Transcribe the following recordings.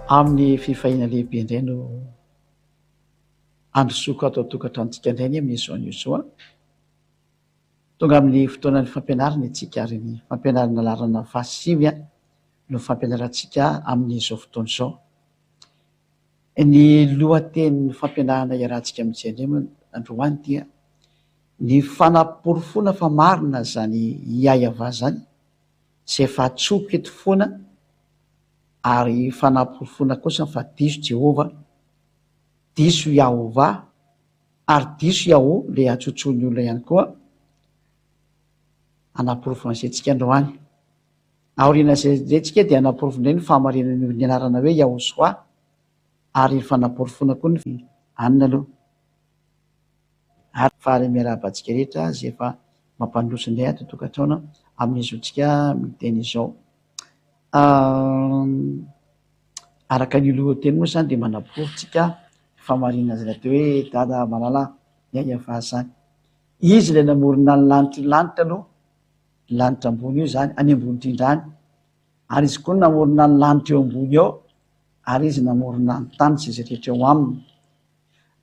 amin'ny fifahina lehibe indray no androsoko atao tokatrantsika indray ny amin'izao soa tonga amin'ny fotoanan'ny fampianarana itsika ary ny fampianarana larana fasivy no fampianarantsika amin'izao fotoana izao. Ny lohatenin'ny fampianarana iarahantsika amin'izay androany dia ny fanaporofona fa marina zany iayava zany sy efa tsoky eto foana ary fanaporofona kosa fa diso Jehova, diso Yahovah ary diso Yahoo le atsotsony olona ihany koa anaporofona antsika androany. Aoriana zay dia anaporofona ny famarinany ny anarana hoe Yahosoa ary fanaporofona koa ny anina aloha ary fary miarabantsika rehetra zay efa mampandrosinay ato tokantrano amin'izontsika miteny izao. Araka ny lohateny moa zany dia manaporitsika famarina azy atao hoe dada malala iayava zany. Izy ilay namorona ny lanitra aloha, lanitra ambony io zany, any ambony indrindrany, ary izy koa namorona ny lanitra eo ambony ao, ary izy namorona ny tany sy izay rehetra eo aminy.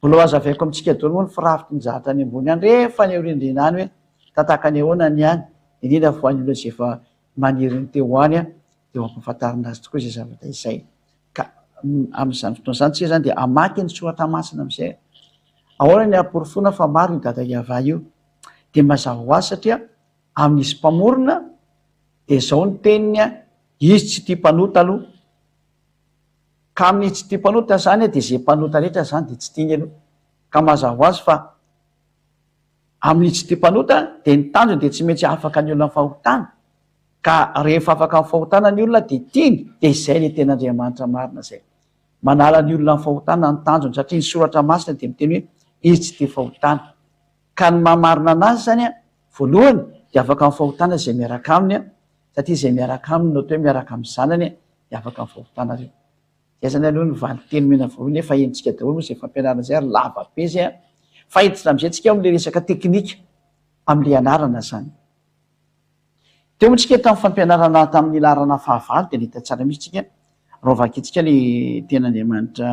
Mbola hazavaiko amintsika daholo moa ny firafitry ny zavatra any ambony any rehefa ny aorindrina any hoe tataka ny ahoana ny any, indrindra fa ny olona izay efa maniry ny teo any dia mampahafantarina azy tokoa izay zavatra izay. Ka amin'izany fotoana izany tsika zany dia hamaky ny soratra masina amin'izay. Ahoana ny aporofona fa maro ny dada Yahovah io dia mazava ho azy satria amin'izy mpamorona dia izao ny teniny izy tsy tia mpanota aloha. Ka amin'izy tsy tia mpanota zany dia izay mpanota rehetra zany dia tsy tiany aloha. Ka mazava ho azy fa amin'izy tsy tia mpanota dia ny tanjony dia tsy maintsy afaka ny olona fahotana. Ka rehefa afaka ny fahotana ny olona dia tiany, dia izay ny ten'Andriamanitra marina izay. Manala ny olona ny fahotana ny tanjony satria ny soratra masina dia miteny hoe izy tsy tia fahotana. Ka ny mahamarina anazy zany voalohany dia afaka ny fahotana izay miaraka aminy satria izay miaraka aminy no atao hoe miaraka amin'ny zanany dia afaka ny fahotana reo. Izay zany aloha ny valiteny mena voalohany efa hentsika daholo izay fampianarana izay ary lava be izay fa hiditra amin'izay tsika amin'ilay resaka teknika amin'ilay anarana zany. Teo moa tsika tamin'ny fampianarana tamin'ny larana fahavalo dia nahita tsara mihitsy tsika raha vakitsika ny ten'Andriamanitra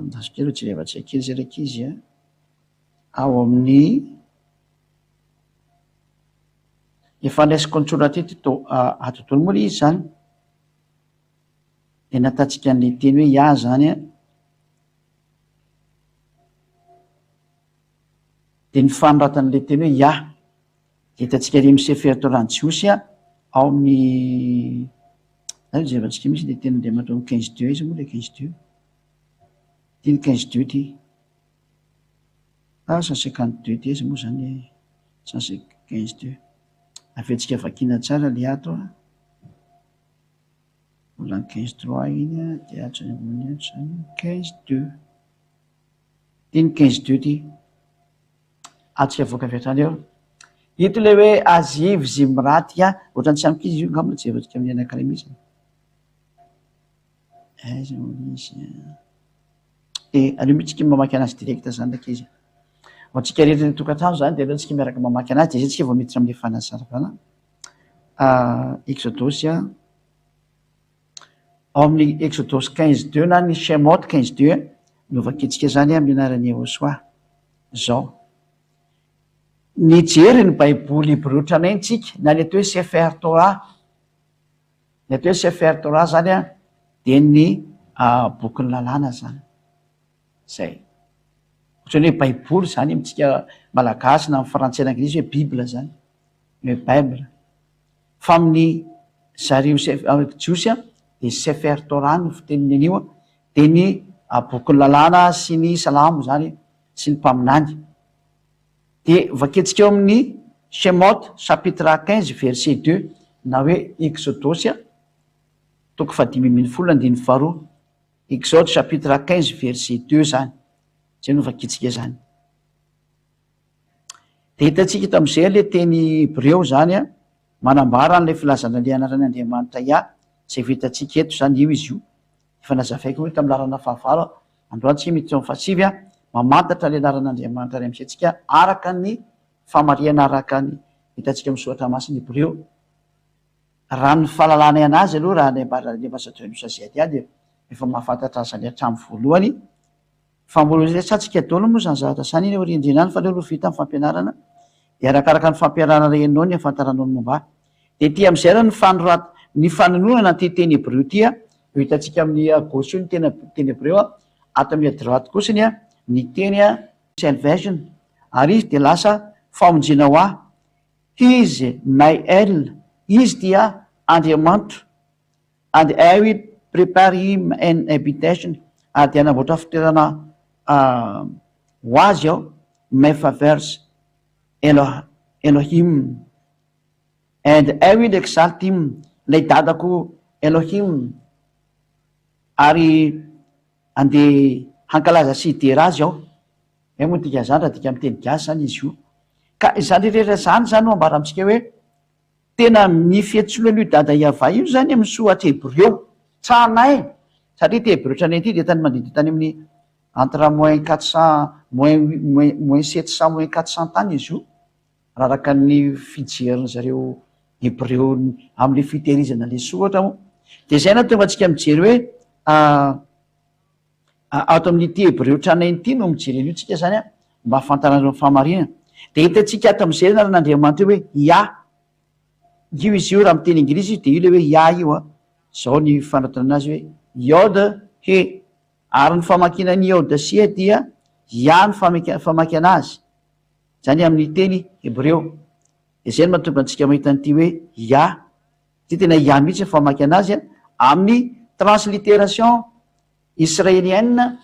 ndasika aloha tsy rehevatsika kely zay raiky izy ao amin'ny efa andraisiko ny soratra eto atontolo moa izy zany dia natatsika an'ilay teny hoe ia zany dia ny fanoratan'ilay teny hoe ia dia hitantsika ilay misefer tao ranjiosy ao amin'ny jevantsika misy dia ten'Andriamanitra ao amin'ny 15 izy moa ilay 15 ty ny 15 ty 152 ty izy moa zany 115 afetsika vakina tsara le ato mbola ny 15 iny dia atsony ambony zany 15 ty ny 15 ty atsika voaka fiatrany eo. Ito ilay hoe azivy zimraty ohatrany tsy amikizy io ngamba jevantsika amin'ny anankiray misy. Aleo mihitsika mamaky anazy direkta zany ndraiky izy. Antsika rehetra ny tokantrano zany dia aleo antsika miaraka mamaky anazy dia izay tsika vao miditra amin'ilay fanazavana. Exodosy ao amin'ny Exodosy 15:2 na ny Shemot 15:2 no vakitsika zany amin'ny anaran'ny Yahosoa zao. Nijery ny baiboly hébreu tranaintsika na ny atao hoe Sefer Torah. Ny atao hoe Sefer Torah zany dia ny bokin'ny lalàna zany. Zay. Ohatrany hoe baiboly zany amintsika malagasy na amin'ny frantsay na anglisy hoe Bible zany. Hoe Bible. Fa amin'ny zareo jiosy dia Sefer Torah no fiteniny anio dia ny bokin'ny lalàna sy ny salamo zany sy ny mpaminany. Dia vaketsika eo amin'ny Shemot chapitre 15 verset 2 na hoe Exodosy toko 5:12. Exode chapitre 15 verset 2 zany. Zay no vakitsika zany. Dia hitantsika tamin'izay ilay teny Hébreu zany manambara an'ilay filazana ilay anaran'Andriamanitra ia izay vitantsika eto zany io izy io. Efa nazavaiko hoe tamin'ny larana fahavalo androantsika miditra amin'ny fasivy mamantatra ilay anaran'Andriamanitra ray amin'izay tsika araka ny famariana araka ny hitantsika amin'ny soratra masina Hébreu. raha ny fahalalana anazy aloha raha lefasatrnosasiaty a de efa mahafantatra azany hatramy voalohany fa mbola satsyka daolo moa zany zavatra sany iny rindrinany fa le aloha vita ny fampianarana de arakaraka ny fampianarana renao ny afantaranao ny momba de ty am'izay ra ny fanononana ty teny hebreo ty a eo hitantsika amin'ny gauche io ny teny hebreo a ato amin'ny droite kosiny a ny teny a salvation ary izy de lasa famonjena ho a izy my el izy dia andriamanitro and I will prepare him an habitation ary de anamboatra fitoerana ho azy ao my favers Elohim and I will exalt him lay dadako Elohim ary ande hankalaza sy idera azy ao moa tika zany raha tika miteny gasy zany izy io ka izany rehetra zany zany no ambara amitsika hoe tena mifetsolo io dada iava io zany amin'ny soatra hebreo tranay satria ty hebreo tranay ty de tany mandidi tany amin'ny entre moins 400 moins 700 moins 400 tany izy io raha raka ny fijeriny zareo hebreo am'le fitehirizana le soatra mo de zay na tonga atsika mijery hoe ato amin'n'ity hebreo tranainy ity no mijereny io tsika zany a mba afantaranao famarina de hitatsika ato am'zay na ran'andriamanitra hoe ia io izy io raha miteny inglisy izy de io le hoe ia io a zao ny fanatona anazy hoe iode he ary ny famakina ny iodsia dia ia ny famakina azy zany amin'ny teny hebreo de zay no mahatonga antsika mahita n'ity hoe ia ty tena ia mihitsy ny famakina azy a amin'ny transliteration israelienne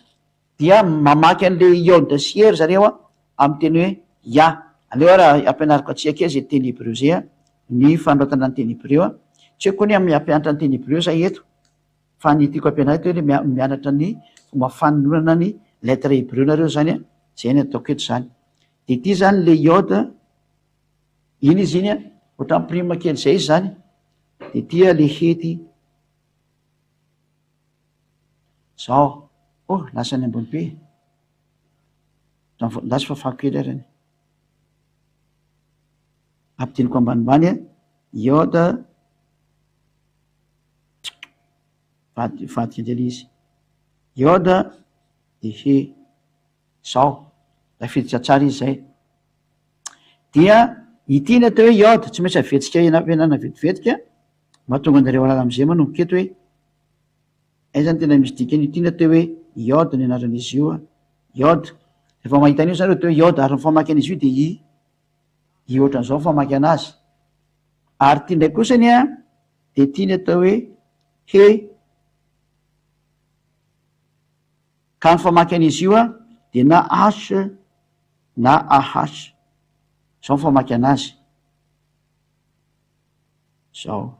dia mamaky an'le iodsier zareo a amin'ny teny hoe ia aleo raha ampianariko atsika zay teny hebreo zay a ny fanotana ny teny hebreo a tsy hoe koa ny amy ampianatra ny teny hebreo zay eto fa ny tiako ampianara eto hoe mianatra ny fomba fanonana ny lettre hebreo nareo zany a zay ny ataoko eto zany de ty zany le iode iny izy iny a ohatra mprime kely zay izy zany de tia le hety zao lasany ambony be lasy fafako kely arany ampitiniko ambanimbany a iode vadika ndrely izy iode de he zao lafiditra tsara izy zay dia ity ny atao hoe iode tsy maintsy avetsika enana vetivetika mahatonga andareo alala am'izay manomboka eto hoe ay zany tena misy dikany ity ny atao hoe iode ny anaran'izy io a iode rehefa mahitan'io zany atao hoe iode ary nyfamaky an'izy io de i ohatran'izao famaky anazy ary tia ndray kosany a de tia ny atao hoe he ka ny famaky an'izy io a de na as na ahas zao nyfamaky anazy zao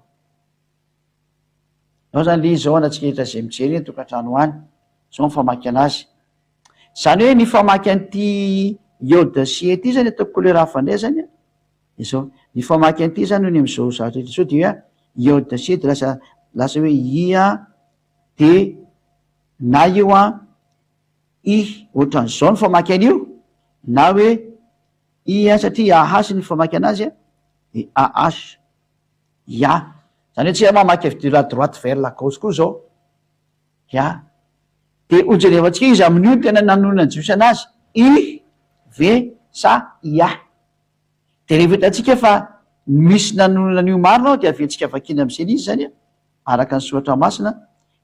ao zany le zao anatsika hitra zay mijery ny tokantrano any zao nyfamaky anazy zany hoe ny famaky an'ity iodsie ty zany ataoko kolera hafa ndray zany a de zao ny famaky an'ity zany ny am'izao zavatra etra sao de hoe iodsie de lasa hoe ia de na io a i ohatran'izao ny famaky an'io na hoe i a satria ahasy ny famaky anazy a de ahas ia zany hoe tsy mamaky avy de la droite vers la gauche koa zao ia de ojerevantsika izy amin'io tena nanonana jiosy anazy i ve sa ia de rehefa hitatsika fa misy nanonanan'io marinao de aventsika vakiny am'zany izy zany a araka ny soatra masina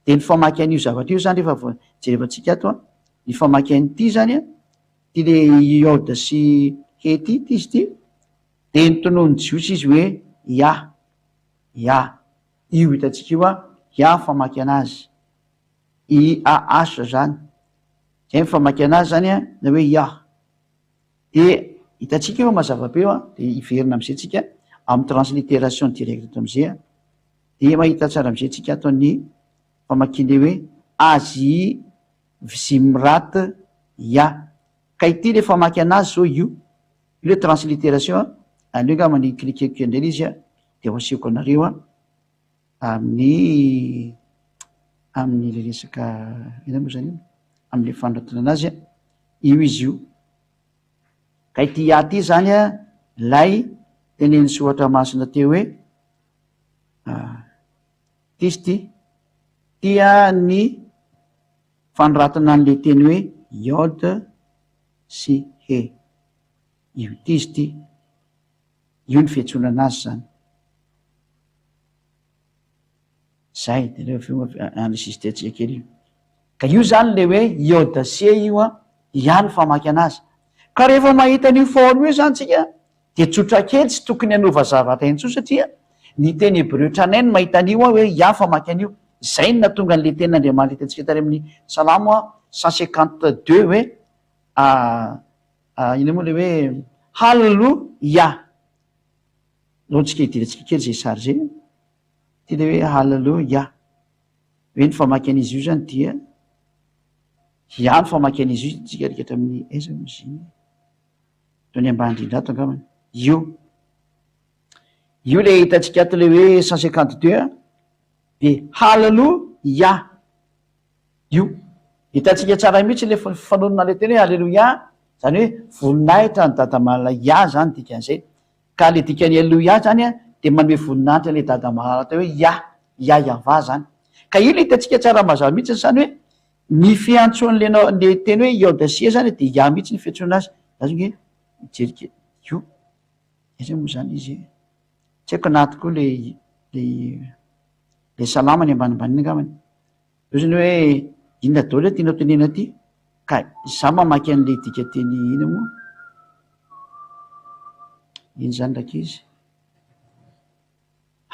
de ny famaky an'io zavatra io zany rehefa jerevantsika ato a ny famaky an'ity zany a ty le iode sy hety ty izy ty de nytonony jiosy izy hoe ia io hitatsika io a ia famaky anazy i aas zany zay mifamaky anazy zany a na hoe ia de hitatsika io mazava-be eo a de iverina am'izay tsika amy transliteration direct ato am'izay a de mahita tsara am'izay tsika ato ny famakile hoe azy zimrat ia ka ity le famaky anazy zao io le transliteration aleo nga many klikeko ndreny izy a de ho asiako anareo a amin'ny le resaka ina moa zany io am'le fanratona anazy a io izy io ka ity ia ty zany a lay teneny soatra masina teo hoe tisy ty tia ny fanoratana an'le teny hoe iode sy he io tizy ty io ny fiantsonana azy zany zay de lean'lesisy kely io ka io zany le hoe iode sy he io a ihany famaky anazy ka rehefa mahita an'io forme io zany tsika de tsotra kely tsy tokony anova zavatra intso satria ny teny hebreo tranainy mahita an'io a hoe ia famaky an'io zay ny natonga an'le ten'andriamanitra hitantsika tary amin'ny salamo a 152 hoe ina moa le hoe halleluia loatsika hidirantsika kely zay sary zay ty le hoe halleluia hoe ny famaky an'izy io zany dia ihany famaky an'izy io tsika rikatra amin'ny aiza moziny to ny ambandrindra ato angamany io le hitantsika ato le hoe 152 de halleluia io hitantsika tsara mihitsy le fanonona le teny hoe halleluia zany hoe voninahitra ny dadamalala ia zany dikan'izay ka le dikany halleluia zany a de manome voninahitra le dadamalala teo hoe ia iava zany ka io le hitantsika tsara mazava mihitsy zany hoe ny fiantson'le teny hoe iode zany de ia mihitsy ny fiantsona azy zany hoe mijerika io iza moa zany izy tsy haiko anaty koa le salama ny ambanimbaniny angamany io zany hoe inona daoly tianao tenena ty ka za mamaky an'le dika teny ina moa iny zany ndraky izy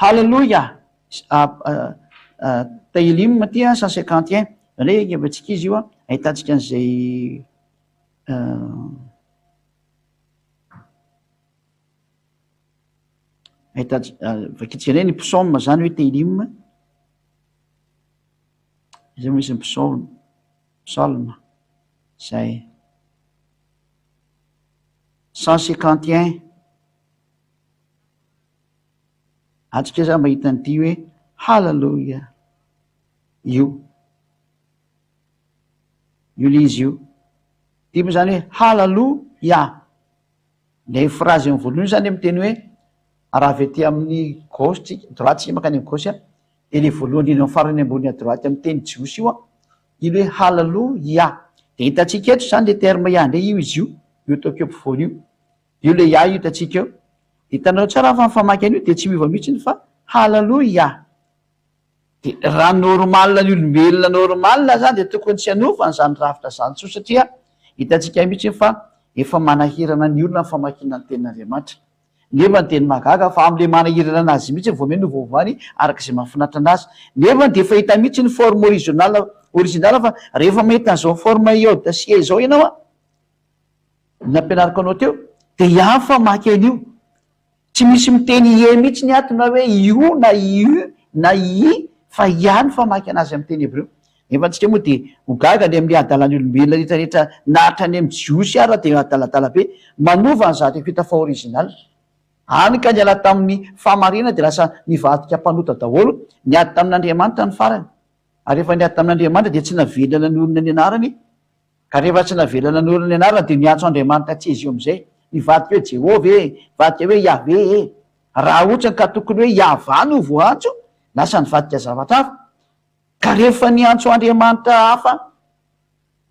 halleluia tailime ty 151 zany hoe evatsika izy io a ahitantsika an'izay vakitsika ny psaume zany hoe tailime zay moa izy psalme zay 151 atsika za mahita nyity hoe halleluia io le izy io ty moa zany hoe halleluia le phrase amy voalohany zany amiteny hoe raha avy aty amin'ny gauche tsika droite tsika makany amy gauche a de le voalohany iny farany ambony a droite amy teny jiosy io a iny hoe halleluia de hitatsika eto zany le terme ia ndre io izy io tokeo ampovoany io le ia io hitatsika eo hitanao tsara fa mifamaky an'io de tsy miova mihitsy fa halleluia de raha normal ny olombelona normal zany de tokony tsy anova nyzany rafitra zany tso satria hitatsika mihitsy fa efa manahirana ny olona ny famakina ny tenin'andriamanitra nefa ny teny magaga fa am'le manahirana anazy mihitsy voameny vaovany arak'izay mahafinatra anazy nefa de efa hita mihitsy ny forme original fa rehefa mahita an'izao forme iode sy he zao ianao a nampianariko anao teo de ihany famaky an'io tsy misy miteny e mihitsy ny atona hoe io na iu na i fa ihany famaky anazy amy teny hebreo nefa antsika moa de hogaga ny amin'ny adalany olombelona rehetrarehetra nahatra ny amy jiosy ara de adaladala be manova ny zatra fita fa original any ka ny ala tamin'ny famarina de lasa nivadika mpanota daholo niady tamin'andriamanitra ny farany ary rehefa niady tamin'andriamanitra de tsy navelana ny olona ny anarany ka rehefa tsy navelana ny olona ny anarany de niantso andriamanitra tsy izy io am'izay nivadika hoe jehova vadika hoe yave raha ohatrany ka tokony hoe iava no voantso lasa nivadika zavatra hafa ka rehefa niantso andriamanitra hafa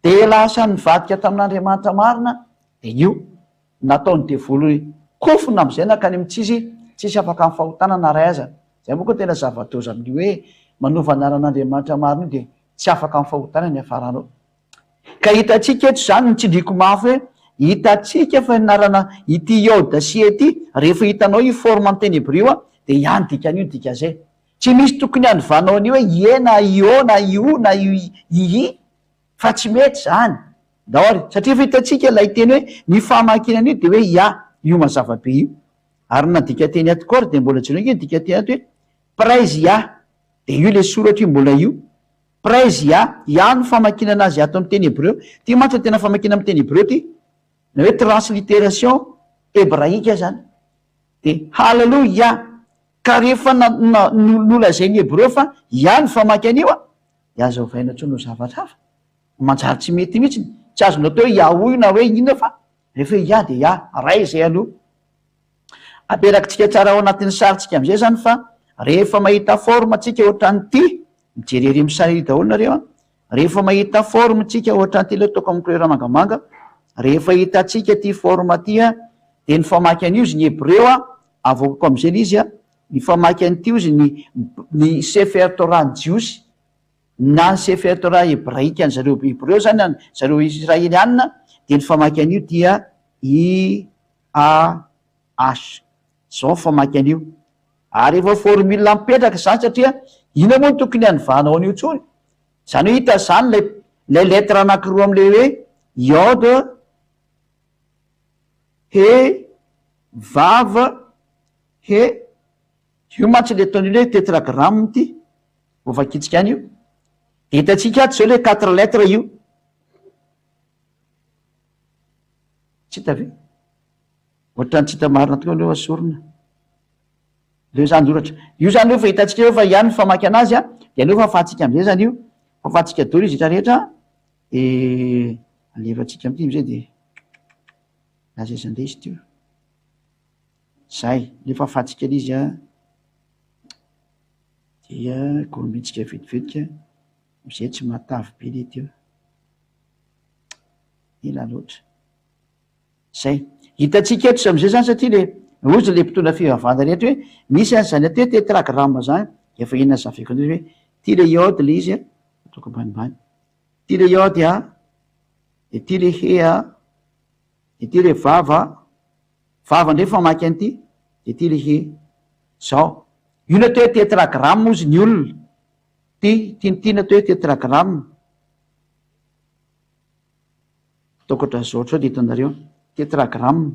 de lasa nivadika tamin'andriamanitra marina de io nataony devolo kofona am'izay nakany amy tsisy afaka amy fahotanana ray aza zay moa koa tena zava-doza amin'io hoe manova anaran'andriamanitra marina io de tsy afaka amy fahotana ny afaranao ka hitatsika eto zany nitsindriko mafy hoe hitatsika fa narana ity iode sy ety rehefa hitanao io forme amy teny hebreo a de ihany dikan'io dika zay tsy misy tokony andovanao an'io hoe ie na io na io na ii fa tsy mety zany daory satria fa hitatsika lay teny hoe ny famakinan'io de hoe ia io mazavabe io ary na dika teny ato kory de mbola jeno io dika teny ato hoe praise ia de io le soratra io mbola io praise ia ihany famakinana azy ato amy teny hebreo ty mantsy tena famakina amy teny hebreo ty na hoe transliteration hebraika zany de halleluia ka rehefa nolazay ny hebreo fa ihany famaky an'io a de aza ovaina tso no zavatra hafa manjary tsy mety mihitsy tsy azonao teo hoe iaoio na hoe inona fa rehefa hoe ia de ia ray zay aloha aperakytsika tsara ao anatin'ny saritsika am'izay zany fa rehefa mahita forme tsika ohatran'ity mijerery misary daholo nareo rehefa mahita forme tsika ohatran'ity le ataoko amin'ny couleur mangamanga rehefa hitatsika ty forme ty de ny famaky an'io zy ny hebreo avokako am'zay l izy ny famaky an'ty io zy ny sefer torah ny jiosy na ny sefer torah hebraika ny zareo hebreo zany zareo israelianina de ny famaky an'io dia IAH zao famaky an'io ary efa formule mipetraka zany satria ina moa no tokony hanyvanao an'io tsony zany hoe hita zany lay lettre anakiroa am'le hoe iode he vava he io mantsy le ataon'io hoe tetragramme ty vovakitsika any io de hitatsika aty zao le 4 lettre io tsy hita ve ohatrany tsy hita marina tokoa leo asorona leo zany zoratra io zany io fa hitatsika eo fa ihany ny famaky anazy de aleo fafahatsika am'zay zany io fafahatsika dolo izy rehetra alevatsika am'ty am'zay de lazazandray izy teo zay le fafahatsika l'izy dia komitsika vetivetika am'zay tsy matavy be le teo ela loatra zay hitatsika eto am'zay zany satria le ozy le mpitondra fivavahana rehetra hoe misy anyzany ato hoe tetragramme zany efa inona zaveko hoe ty le iode le izy ataoko ambanimbany ty le iode de ty le he de ty le vava ndray famaky an'ity de ty le he zao io na to hoe tetragramme ozy ny olona ty na to hoe tetragramme ataoko oatra zao oatra de hitanareo tetragramme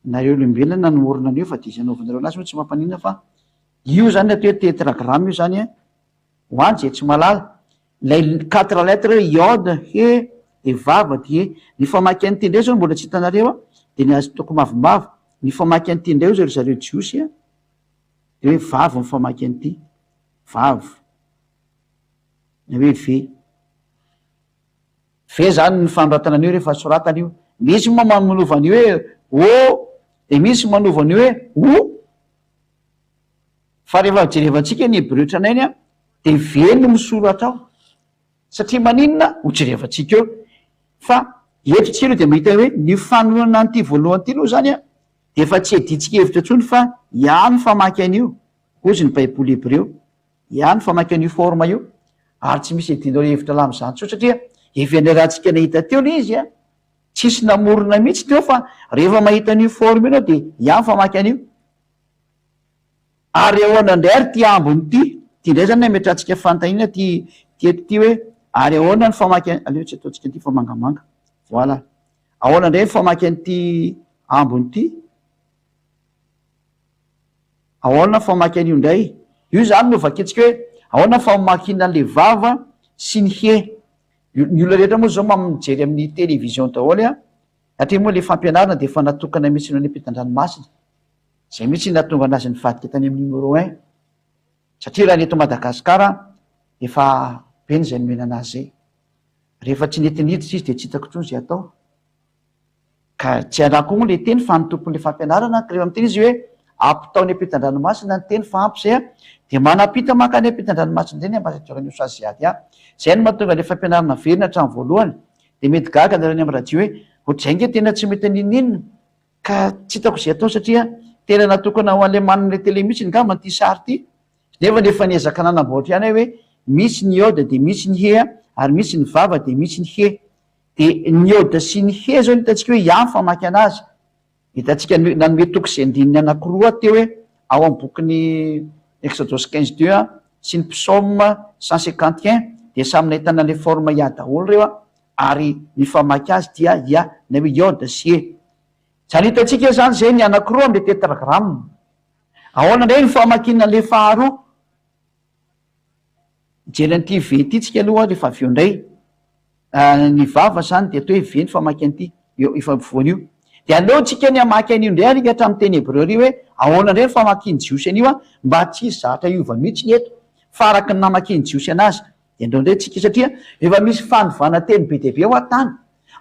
nareo olombelona nomorona an'io fa dizy anaovanareo anazy moa tsy mampanina fa io zany atao hoe tetragramme io zany hoany zay tsy malala lay 4 lettre iode he de vava de he ny famaky an'ity ndray zao mbola tsy hitanareo de ny azo toko mavomavo ny famaky an'ity ndray o zay ry zareo jiosy de hoe vava ny famaky an'ity vava na hoe ve zany ny fanoratana an'io rehefa soratana io misy moa manovany hoe o de misy manovany hoe o fa rehefa jerevantsika ny hebreotranainy de veno misoratra ao satria maninona hojerevantsika eo fa etritsika aloha de mahita hoe ny fanonana an'ity voalohany ty loha zany de efa tsy editsika hevitra ntsony fa ihany famaky an'io ozy ny baiboly hebreo ihany famaky an'io forme io ary tsy misy edinao hevitra lam'zany tso satria evianerahantsika nahita teo le izy tsisy namorona mihitsy teo fa rehefa mahita an'io forme anao de ihany famaky an'io ary ahoana ndray ary ty ambony ty ndray zany ametrahantsika fantanina ty eto ty hoe ary ahoana ny famaky aleo tsy ataontsika ty fa mangamanga voila ahoana ndray ny famaky an'ty ambony ty ahoana famaky an'io ndray io zany no vaketsika hoe ahoana famakina an'le vava sy ny he ny olona rehetra moa zao mamijery amin'ny télévision daholo satria moa le fampianarana de efa natokana mihitsy no any ampitan-dranomasina zay mihitsy natonga anazy ny vadika tany amin'ny numéro 1 satria raha ny eto madagasikara efa beny zay nomena anazy zay rehefa tsy netiniditra izy de tsy hitako tsony zay atao ka tsy anako moa le teny fa ny tompon'le fampianarana ka rehefa miteny izy hoe ampitaony ampitan-dranomasina ny teny fa ampy zay de manapita maka any ampitan-dranomasina zay ny ambasadiorany sazy ady zay no mahatonga le fampianarana verina hatramy voalohany de mety gaga narany amy radio hoe ohatrzay nge tena tsy mety aninninona ka tsy hitako zay atao satria tena natokana ho an'le manan'le tele mihitsy ngamba ty sary ty nefa nefa niezaka nanamboatra ihany hoe misy ny iode de misy ny he ary misy ny vava de misy ny he de ny iode sy ny he zao hitatsika hoe ihany famaky anazy hitatsika nanome toko zay andininy anakiroa teo hoe ao am bokiny exodus 15:2 sy ny psaume 151 de samy nahitana le forme ia daholo reo ary ny famaky azy dia na hoe iode sy he zany hitatsika zany zay ny anakiroa amle tetragramme ahoana ndray ny famakina le faharoa jelan'ity ve ty tsika aloha rehefa aveo ndray ny vava zany de atao hoe ve ny famaky an'ity efa voan'io de aleotsika ny amaky an'io ndray arika hatramy teny hebreo ry hoe ahoana ndray ny famakiny jiosy an'io mba tsy zatra iova mihitsy ny eto fa araky ny namakiny jiosy anazy de ndreo tsika satria efa misy fandovanateny be deabe ao an-tany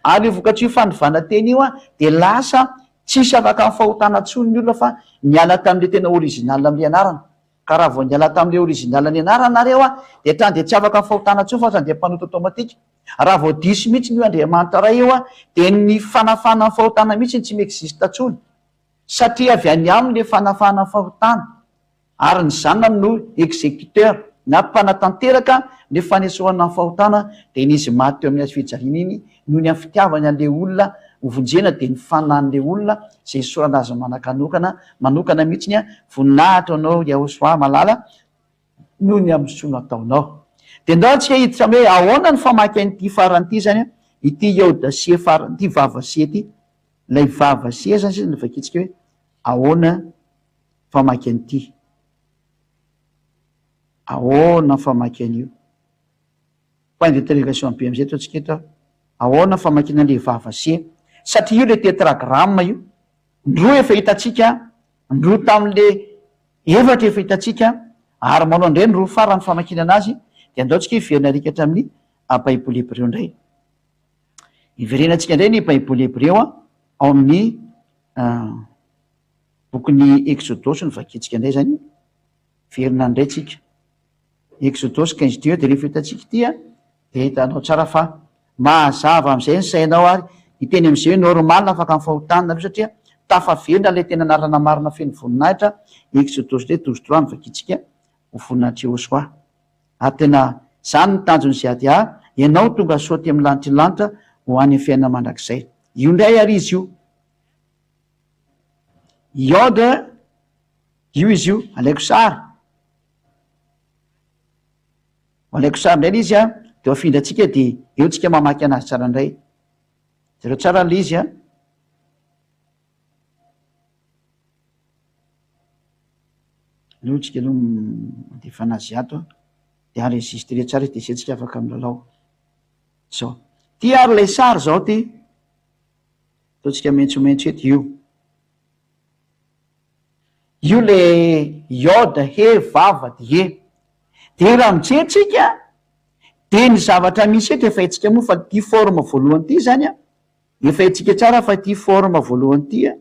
ary io vokatr' io fandovanateny io a de lasa tsisy afaka ny fahotana tsony ny olona fa niala tam'le tena original am'le anarana ka raha vao niala tam'le original ny anarana nareo a de trany de tsy afaka ny fahotana tsony fa trany de mpanota automatika raha vao diso mihitsy ny io andriamanitra ray io a de ny fanafana ny fahotana mihitsy ny tsy miexista tsony satria avy any am'le fanafana ny fahotana ary ny zanona no exécuteur na mpanatanteraka le fanesoana ny fahotana de nisy maty teo amin'ny azy fijaliana iny noho ny amin'ny fitiavany an'le olona hovonjena de ny fanan'le olona zay sorana azy manokana mihitsiny a voninahitra anao iahosoa malala noho ny amin'ny sono ataonao de ndao antsika hiditra hoe ahoana ny famaky an'ity faran'ity zany a ity Eodasie faran'ity vavasie ty lay vavasie zany sisa navakitsika hoe ahoana famaky an'ity ahoana famaky an'io point d'interrogation be am'izay totsika eto ahoana famakina an'le vavasie satria io le tetragramme io ndroa efa hitatsika ndroa tam'le efatra efa hitatsika ary manao indray ndroa farany famakina anazy de andaotsika hiverina arikatra amin'ny baiboly hebreo indray hiverenatsika indray ny baiboly hebreo a ao amin'ny bokyn'ny exodosy ny vakitsika indray zany verina indray tsika exodosy 15 de rehefa hitatsika ity a de hitanao tsara fa mahazava am'izay ny sainao ary hiteny am'izay hoe normal afaka ny fahotana aloha satria tafaverina le tena anarana marina feno voninahitra exodosy le 12 ny vakitsika ho voninahitra Jehosoa ary tena zany ny tanjony zay ady ianao tonga saoty amin'ny lanitra ho any fiainana mandrakizay io ndray ary izy io iode io izy io alaiko sary alaiko sary indray izy a de afindra atsika de eo tsika mamaky anazy tsara indray zareo tsara le izy a aloha tsika aloha mandefa anazy ato de enregistre tsara de zay tsika afaka amilalao zao ty ary lay sary zao ty ataotsika mentsomentso eto io le iode he vava de raha mijerytsika de ny zavatra misy eto efa hitsika moa fa ty forme voalohany ty zany a efa hitsika tsara fa ty forme voalohany ty a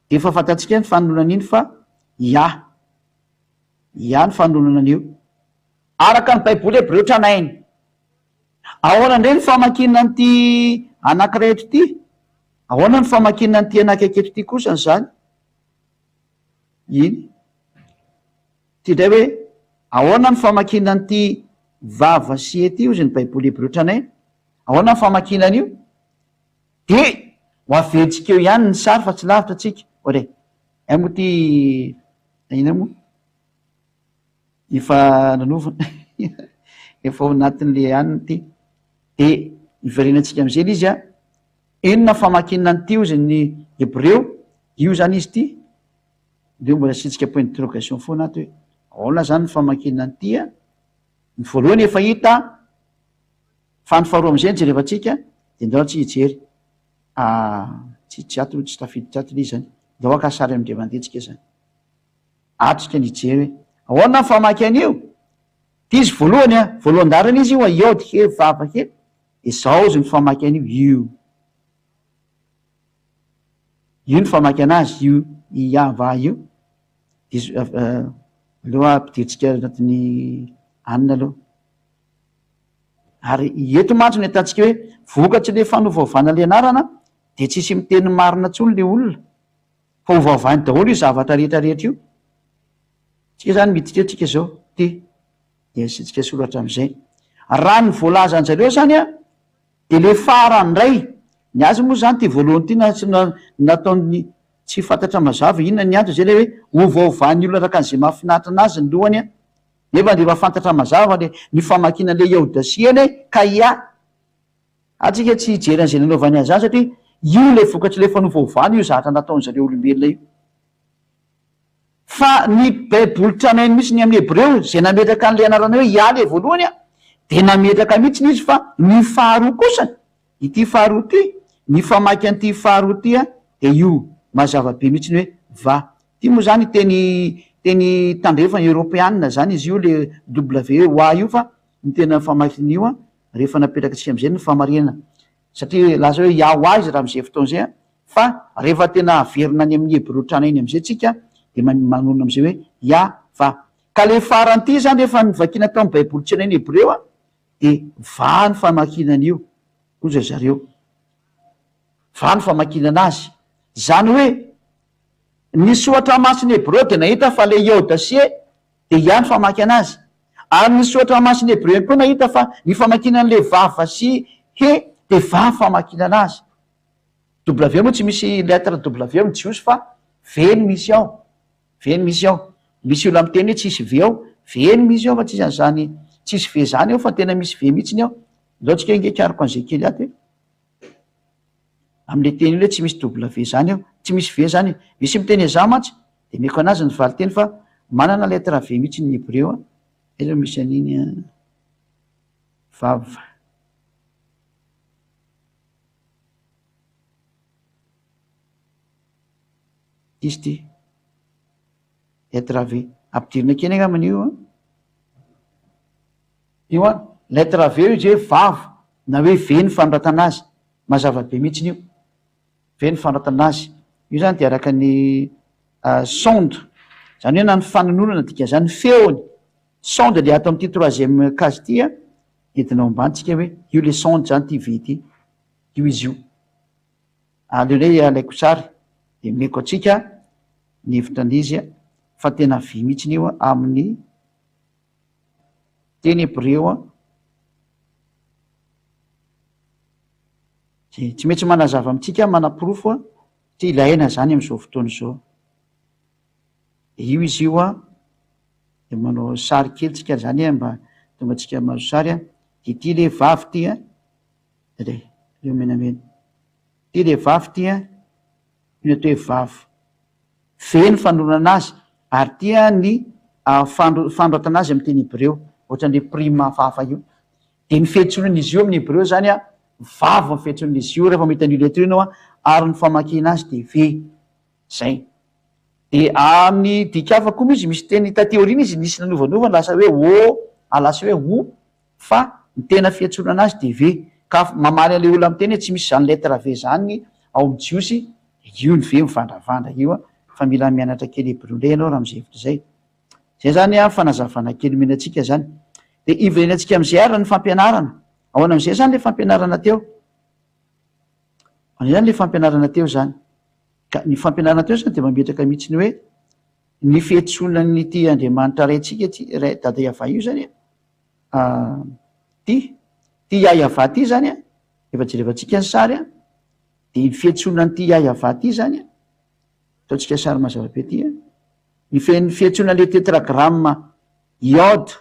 de efa fantatsika ny fanoloana iny fa ia ny fanoloana an'io araka ny baiboly hebreo tranainy ahoana indray ny famakina n'ty anankiray eto ty ahoana ny famakina n'ty anakaiky eto ty kosa ny zany iny ty ndray hoe ahoana ny famakina n'ty vavasie ty io zay ny baiboly hebreo tranainy ahoana ny famakina an'io de ho averitsika eo ihany ny sary fa tsy lavitra tsika ore ay moa ty ina moa efa nanovana efa ao anatin'le aniny ty de hiverenatsika am'izay l izy a inona famakina n'ty io zay ny hebreo io zany izy ty de mbola sitsika point d'interrogation foana ato hoe ahoana zany ny famakina n'ty a ny voalohany efa hita fa ny faharoa am'izay ny jerefatsika de ndao tsy hijery tsy ato tsy tafiditra ato le izy zany de oaka sary amindre mandetsika zany atrika nijery hoe ahoana ny famaky an'io ty izy voalohany a voalohan-darana izy io a iode he vava he de zao zy ny famaky an'io io ny famaky anazy io iava io de aloha ampidiritsika anatin'ny anina aloha ary eto mantso ny atantsika hoe vokatry le fanovaovana le anarana de tsisy miteny marina tsony le olona fa hovaovany daholo io zavatra rehetrarehetra io tsika zany miditretrika zao ty de sitsika soratra am'izay raha ny voalazany zareo zany a de le farandray ny azy moa zany ty voalohany ty nataony tsy fantatra mazava inona ny anto zay le hoe hovaovan'ny olona araka an'izay mahafinaritra anazy ny lohany a nefa de efa fantatra mazava le ny famakina le eodasiany ka atsika tsy hijery an'izay nanaovany azy zany satria io le vokatry le fanovaovany io zatra nataon'zareo olombelona io fa ny baiboly tranainy mihitsy ny amin'ny hebreo zay nametraka an'le anarana hoe ia le voalohany a de nametraka mihitsy izy fa ny faharoa kosa ity faharoa ty ny famaky an'ty faharoa ty a de io mazava be mihitsy ny hoe va ty moa zany teny teny tandrefa européanna zany izy io le WOA io fa ny tena famakina io a rehefa napetraka atsika am'izay ny famarinana satria lasa hoe iaoa izy raha am'izay fotoana zay a fa rehefa tena averina any amin'ny hebrotrana iny am'izay tsika de manona am'izay hoe iava ka le faranty zany rehefa nyvakina tao amy baiboly tsy anainy hebreo a de va ny famakinan'io oza zareo va ny famakinana azy zany hoe ny soatra masiny hebreo de nahita fa le iodasie de ihany famaky anazy ary ny soatra masiny hebreo ihany koa nahita fa ny famakinan'le vava sy he de va famakina anazy w moa tsy misy lettre w ny jiosy fa veny misy ao veny misy ao misy olo am'teny hoe tsisy ve ao veny misy ao fa tsisy an'zany tsisy ve zany ao fa tena misy ve mihitsiny ao zaotsika ingekariko an'izay kely aty hoe am'le teny io hoe tsy misy w zany ao tsy misy ve zany misy miteny aza mantsy de meko anazy ny vali teny fa manana lettre ve mihitsy ny hebreo a elo misy an'iny vava izy ty lettre v ampidirina keny angaman'io a io a lettre v io zay vava na hoe ve ny fanoratana azy mazava be mihitsiny io ve ny fanoratana azy io zany de araka ny sonde zany hoe na ny fanononana dika zany feony sonde le ato am'ty troisième case ty a entinao ambanitsika hoe io le sonde zany ty ve ty io izy io aleone alaiko sary de meko atsika ny hevitra an'izy a fa tena vy mihitsiny io a amin'ny teny hebreo a tsy mety manazava amitsika manapirofo a ty ilaina zany am'izao fotoana zao de io izy io a de manao sary kely tsika zany a mba tonga atsika mazo sary a de ty le vavy ty a re leo menamena ty le vavy ty a io atao hoe vavy ve ny fanoronana azy ary tya ny fandroatana azy am'teny hebreo ohatran'le prima fafa io de ny fihetsonan'izy io amin'ny hebreo zany a vava ny fihetsonan'izy io rehefa mitan'io letra io anao a ary ny famakina azy de ve zay de amin'ny dikafa koa moa izy misy teny tateorina izy nisy nanovanova lasa hoe o lasa hoe o fa ny tena fihetsonana azy de ve ka mamaly an'le olo am'teny hoe tsy misy zany lettre ve zany ao am' jiosy io ny ve mivandravandra io a fa mila mianatra kely hebreo ndray ianao raha am'izay hevitra zay zany a fanazavana kely menatsika zany de iverenantsika am'izay ara ny fampianarana ahoana am'izay zany le fampianarana teo zany le fampianarana teo zany ka ny fampianarana teo zany de mametraka mihitsy ny hoe ny fihetsonany ty andriamanitra raintsika ty ray dada iava io zany a ty iaiava ty zany a efa jerevantsika ny sary a de ny fihetsonany ty iaiava ty zany a ataotsika sary mazava-be ty a ny fihetsonan'le tetragramme iode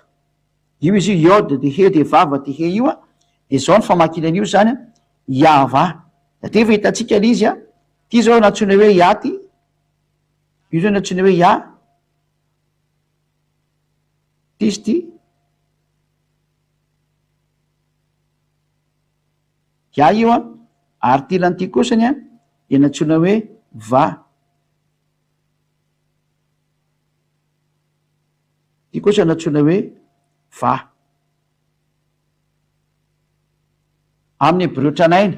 io izy io iode de he de vava de he io a de zao ny famakinan'io zany a iava satria efa hitatsika le izy a ty zao natsona hoe ia ty io zao natsona hoe ia ty izy ty ia io a ary ty ilanyty kosany a de natsona hoe va ty kosa natsona hoe va amin'ny hebreo tranainy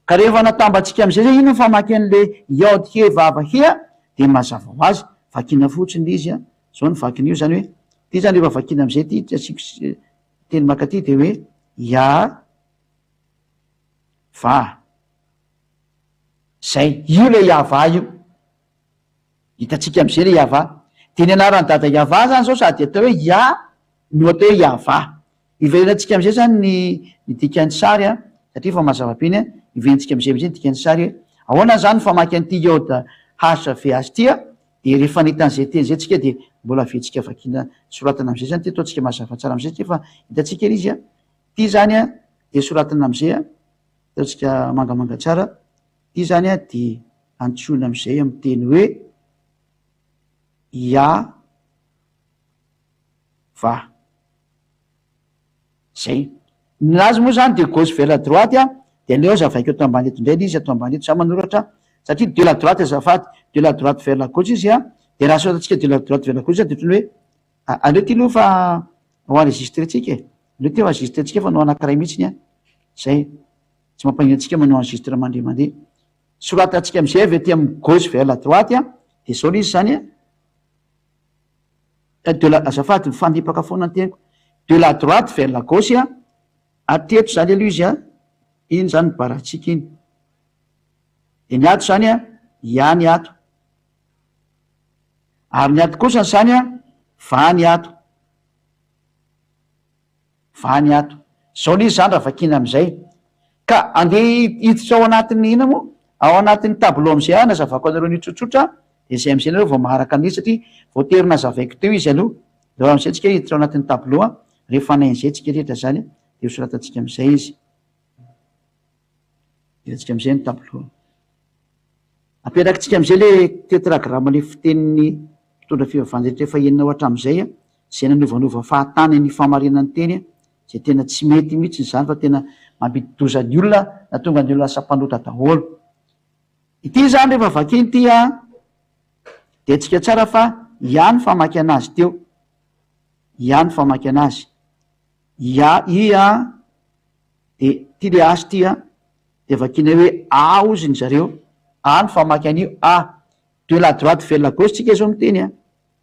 ka rehefa natambatsika am'izay zay ino ny famaky an'le iode he vava hea de mazava ho azy vakina fotsiny le izy a zao ny vakin'io zany hoe ty zany rehefa vakina am'izay ty tsiko teny maka ty de hoe ia va zay io le iava io hitatsika am'izay le iava de ny anarany dada iava zany zao sady atao hoe ia no atao hoe iava iverenantsika am'izay zany ny dikany sary a satria fa mazava-be iny a iverentsika am'izay am'izay ny dikany sary hoe ahoana zany famaky an'ty iode hasa ve azy ty a de rehefa nitan'izay teny zay tsika de mbola ventsika vakina soratana am'izay zany ty ataotsika mazava tsara am'izay ty fa hitatsika ry izy a ty zany a de soratana am'izay a ataotsika mangamanga tsara ty zany a de antsona am'izay amy teny hoe ia va zay nazy moa zany de gauche vers la droite a de aleo zavaiko atao ambany eto indray le izy atao ambany eto za manoratra satria de la droite azafady de la droite vers la gauche izy a de raha sotatsika de la droite vers la gauche de otrany hoe aleo ty aloha fa ho enregistretsika aleo ty ho enregistretsika fa nao anankiray mihitsiny a zay tsy mampagnino antsika manao enregistre mandeha soratantsika am'izay avy aty amin'ny gauche vers la droite a de zao le izy zany a de la azafady mifandipaka foana ny teniko de la droite vers la gauche a ateto zany aloha izy a iny zany baratsika iny de ny ato zany a iany ato ary ny ato kosa zany a vany ato zao le izy zany raha vakina am'izay ka andeha hiditra ao anatin'ny ina moa ao anatin'ny tableau am'izay nazavako anareo ny tsotsotra de zay am'izay nareo vao maharaka an'izy satria voatery nazavaiko teo izy aloha de ao am'izay tsika hiditra ao anatin'ny tableau a rehefa nain'izay tsika rehetra zany de hosoratatsika am'izay izy tsika am'izay ny tableau aperakitsika am'izay le tetragramme le fitenin'ny mpitondra fivavahana efa enina ho hatram'izay a zay nanovanova fahatany ny famarinan'ny teny a zay tena tsy mety mihitsy zany fa tena mampidi-doza ny olona na tonga ny olona sampanota daholo ity zany rehefa vakiny ty a de tsika tsara fa ihany famaky anazy teo ihany famaky anazy i a de ty le asy ty a de vakina hoe a oziny zareo a ny famaky an'io a de la droite vers la gauche tsika zao miteny a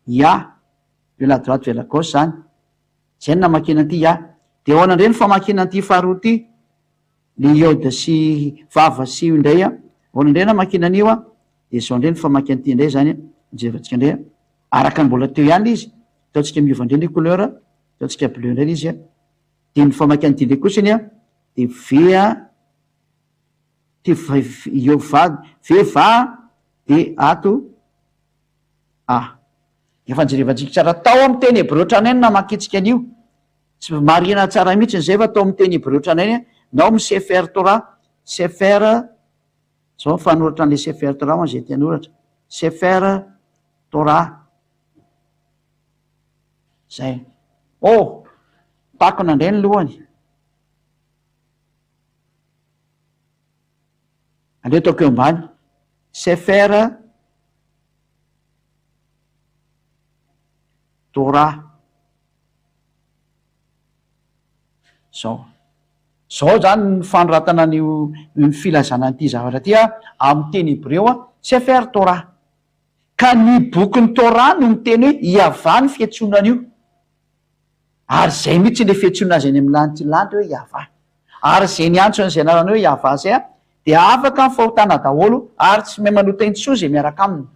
ia de la droite vers la gauche zany zay ny namakina ty a de ao anandray ny famakina an'ity faharoa ty le iode sy vava sy indray a ao anandray namakina an'io a de zao ndray ny famaky an'ity indray zany a mijevatsika indray a araka ny mbola teo ihany izy ataotsika miova indray le couleur ataotsika bleu indray izy a de ny famaky an'ity ndray kosany a de vea ty io va de ato efa njerevantsika tsara tao amin'ny teny hebreo tranainy namakitsika an'io tsy marina tsara mihitsy zay fa tao amin'ny teny hebreo tranainy nao mi sefer tora sefer zao fanoratra an'le sefer tora ma zay tianoratra sefer tora zay takona indray ny lohany aleo ataoko eo ambany sefer tora zao zany ny fanoratana ny filazana n'ity zavatra ty a amin'ny teny hebreo a sefer tora ka ny bokyny tora no miteny hoe iava ny fiatsonana io ary zay mihitsy le fiatsonana azy any amin'ny lanitry hoe iava ary zay ny antso an'izay anarana hoe iava zay a de afaka ny fahotana daholo ary tsy mahay manota intsony zay miaraka aminy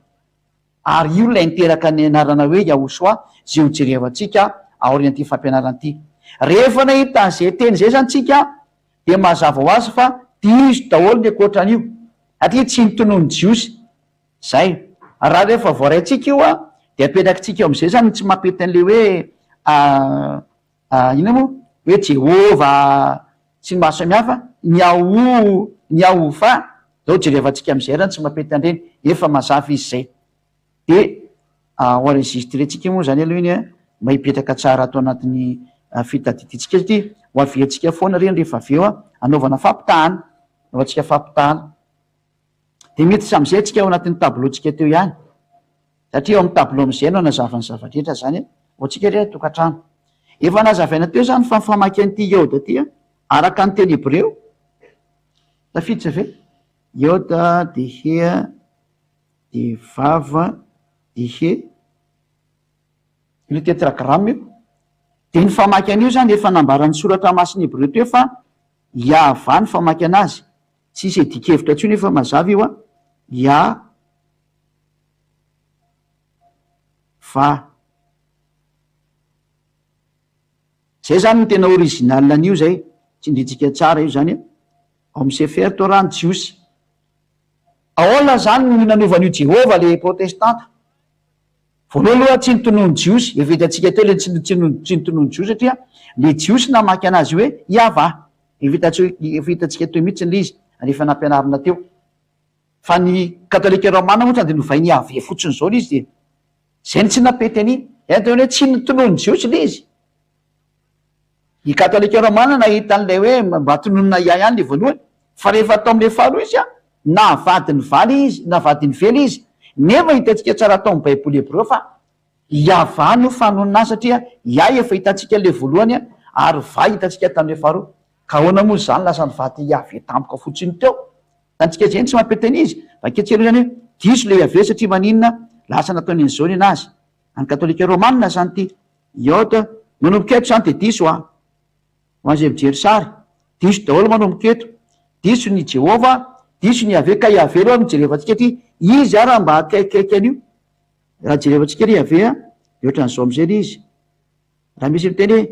ary io lay niteraka ny anarana hoe yahosoa zay ho jerevantsika aorian'ity fampianaran'ity rehefa nahita an'izay teny zay zany tsika de mazava ho azy fa dizo daholo ny akoatran'io atria tsy nytonoany jiosy zay raha rehefa voaraintsika io a de apetrakytsika eo am'izay zany tsy mampety an'le hoe ina moa hoe jehova tsy ny maha samihafa ny ahova zao jerevantsika am'izay rany tsy mampety an'ireny efa mazava izy zay de ho enregistretsika moa zany aloha iny a mba hipetraka tsara atao anatin'ny fitadiditsika satria ho aviantsika foana reny rehefa avy eo a anaovana fampitahana anaovantsika fampitahana de mety sam'izay tsika ao anatin'ny tableautsika teo ihany satria eo amin'ny tableau am'izay no nazavany zavadrehetra zany a oatsika re tokantrano efa nazavaina teo zany fa mifamaky an'ity iode ty a araka ny teny hebreo tafiditsy ave iode de hea de vava de he ilo tetragramme io de ny famaky an'io zany efa nambaran'ny soratra masiny hebreo teo fa iava ny famaky anazy tsisy edikevitra tsony efa mazava io a zay zany ny tena original an'io zay tsy indritsika tsara io zany ao amy sefer tora ny jiosy aola zany ny nanovan'io jehova le protestanta voaloha aloha tsy nytonoany jiosy efa hitatsika teo le tsy nytonoany jiosy satria le jiosy namaky anazy hoe iava efa hitatsika teo mihitsy nyle izy rehefa nampianarina teo fa ny katolika romana moa de novainy iave fotsiny zao le izy de zay ny tsy napety an'iny tena hoe tsy nytonoany jiosy le izy ny katolika romana nahita an'lay hoe mba tononona ia ihany le voalohany fa rehefa atao am'le faharoa izy a navadiny valy izy navadiny vely izy nefa hitantsika tsara atao my baiboly hebreo fa iava no fanonona satria iay efa hitantsika le voalohany ary va hitantsika tamin'ny faharoa ka hoana moa zany lasa ny vaty iave tampoka fotsiny teo tantsika zeny tsy mampeteny izy vaketsika aloha zany hoe diso le iave satria maninona lasa nataony an'izao ny anazy any katolika romanina zany ty iota manomboka eto zany de diso ho azy mijery sary diso daholo manomboka eto diso ny jehova diso ny iave ka iave aloha mijerevantsika ty izy raha mba akaikaiky an'io raha jerevantsika ry iave de ohatran'izao amizay ry izy raha misy miteny hoe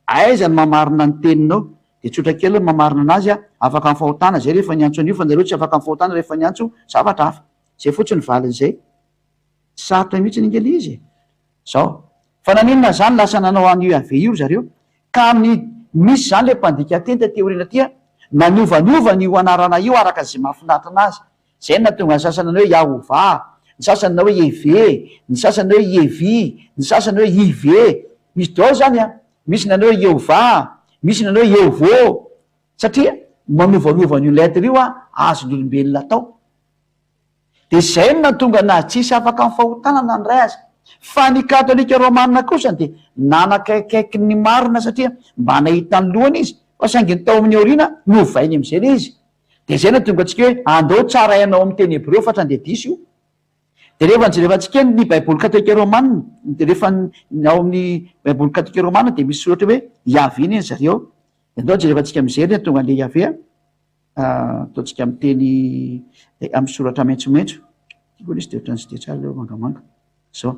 aiza ny mamarina ny teninao de tsotra kely mamarina anazy afaka ny fahotana zay rehefa niantso an'io fa nareo tsy afaka ny fahotana rehefa niantso zavatra hafa zay fotsiny valin'izay sarotra mihitsy ny ingely izy zao fa naninona zany lasa nanao an'io iave io zareo ka amin'ny misy zany le mpandika tenta teorina tya naniovaniova ny io anarana io araka zay mahafinaritra anazy zay natonga ny sasany hoe yahova ny sasany na hoe eve ny sasany hoe evi ny sasany hoe ive misy dao zany misy nanao hoe yehova misy nanao hoe yehovô satria manovanovan'io lettre io azony olombelona atao de zay no natonga nazy tsisy afaka ny fahotanana ny ray azy fa ny katolika romanina kosany de nanakaikaiky ny marina satria mba nahita ny lohany izy fa saingy ny tao amin'ny orina novainy am'izay le izy de zay natonga atsika hoe andao tsara ianao amin'ny teny hebreo fa trany de diso io de rehefa nijerevantsika ny baiboly katolika romanina de rehefa ao amin'ny baiboly katolika romanina de misy soratra hoe iaviny iny zareo de andao jerevantsika am'izay ny tonga an'le iave ataontsika amy teny amy soratra maintsomaintso koa izy de ohatrany sy de tsara leo mangamanga zao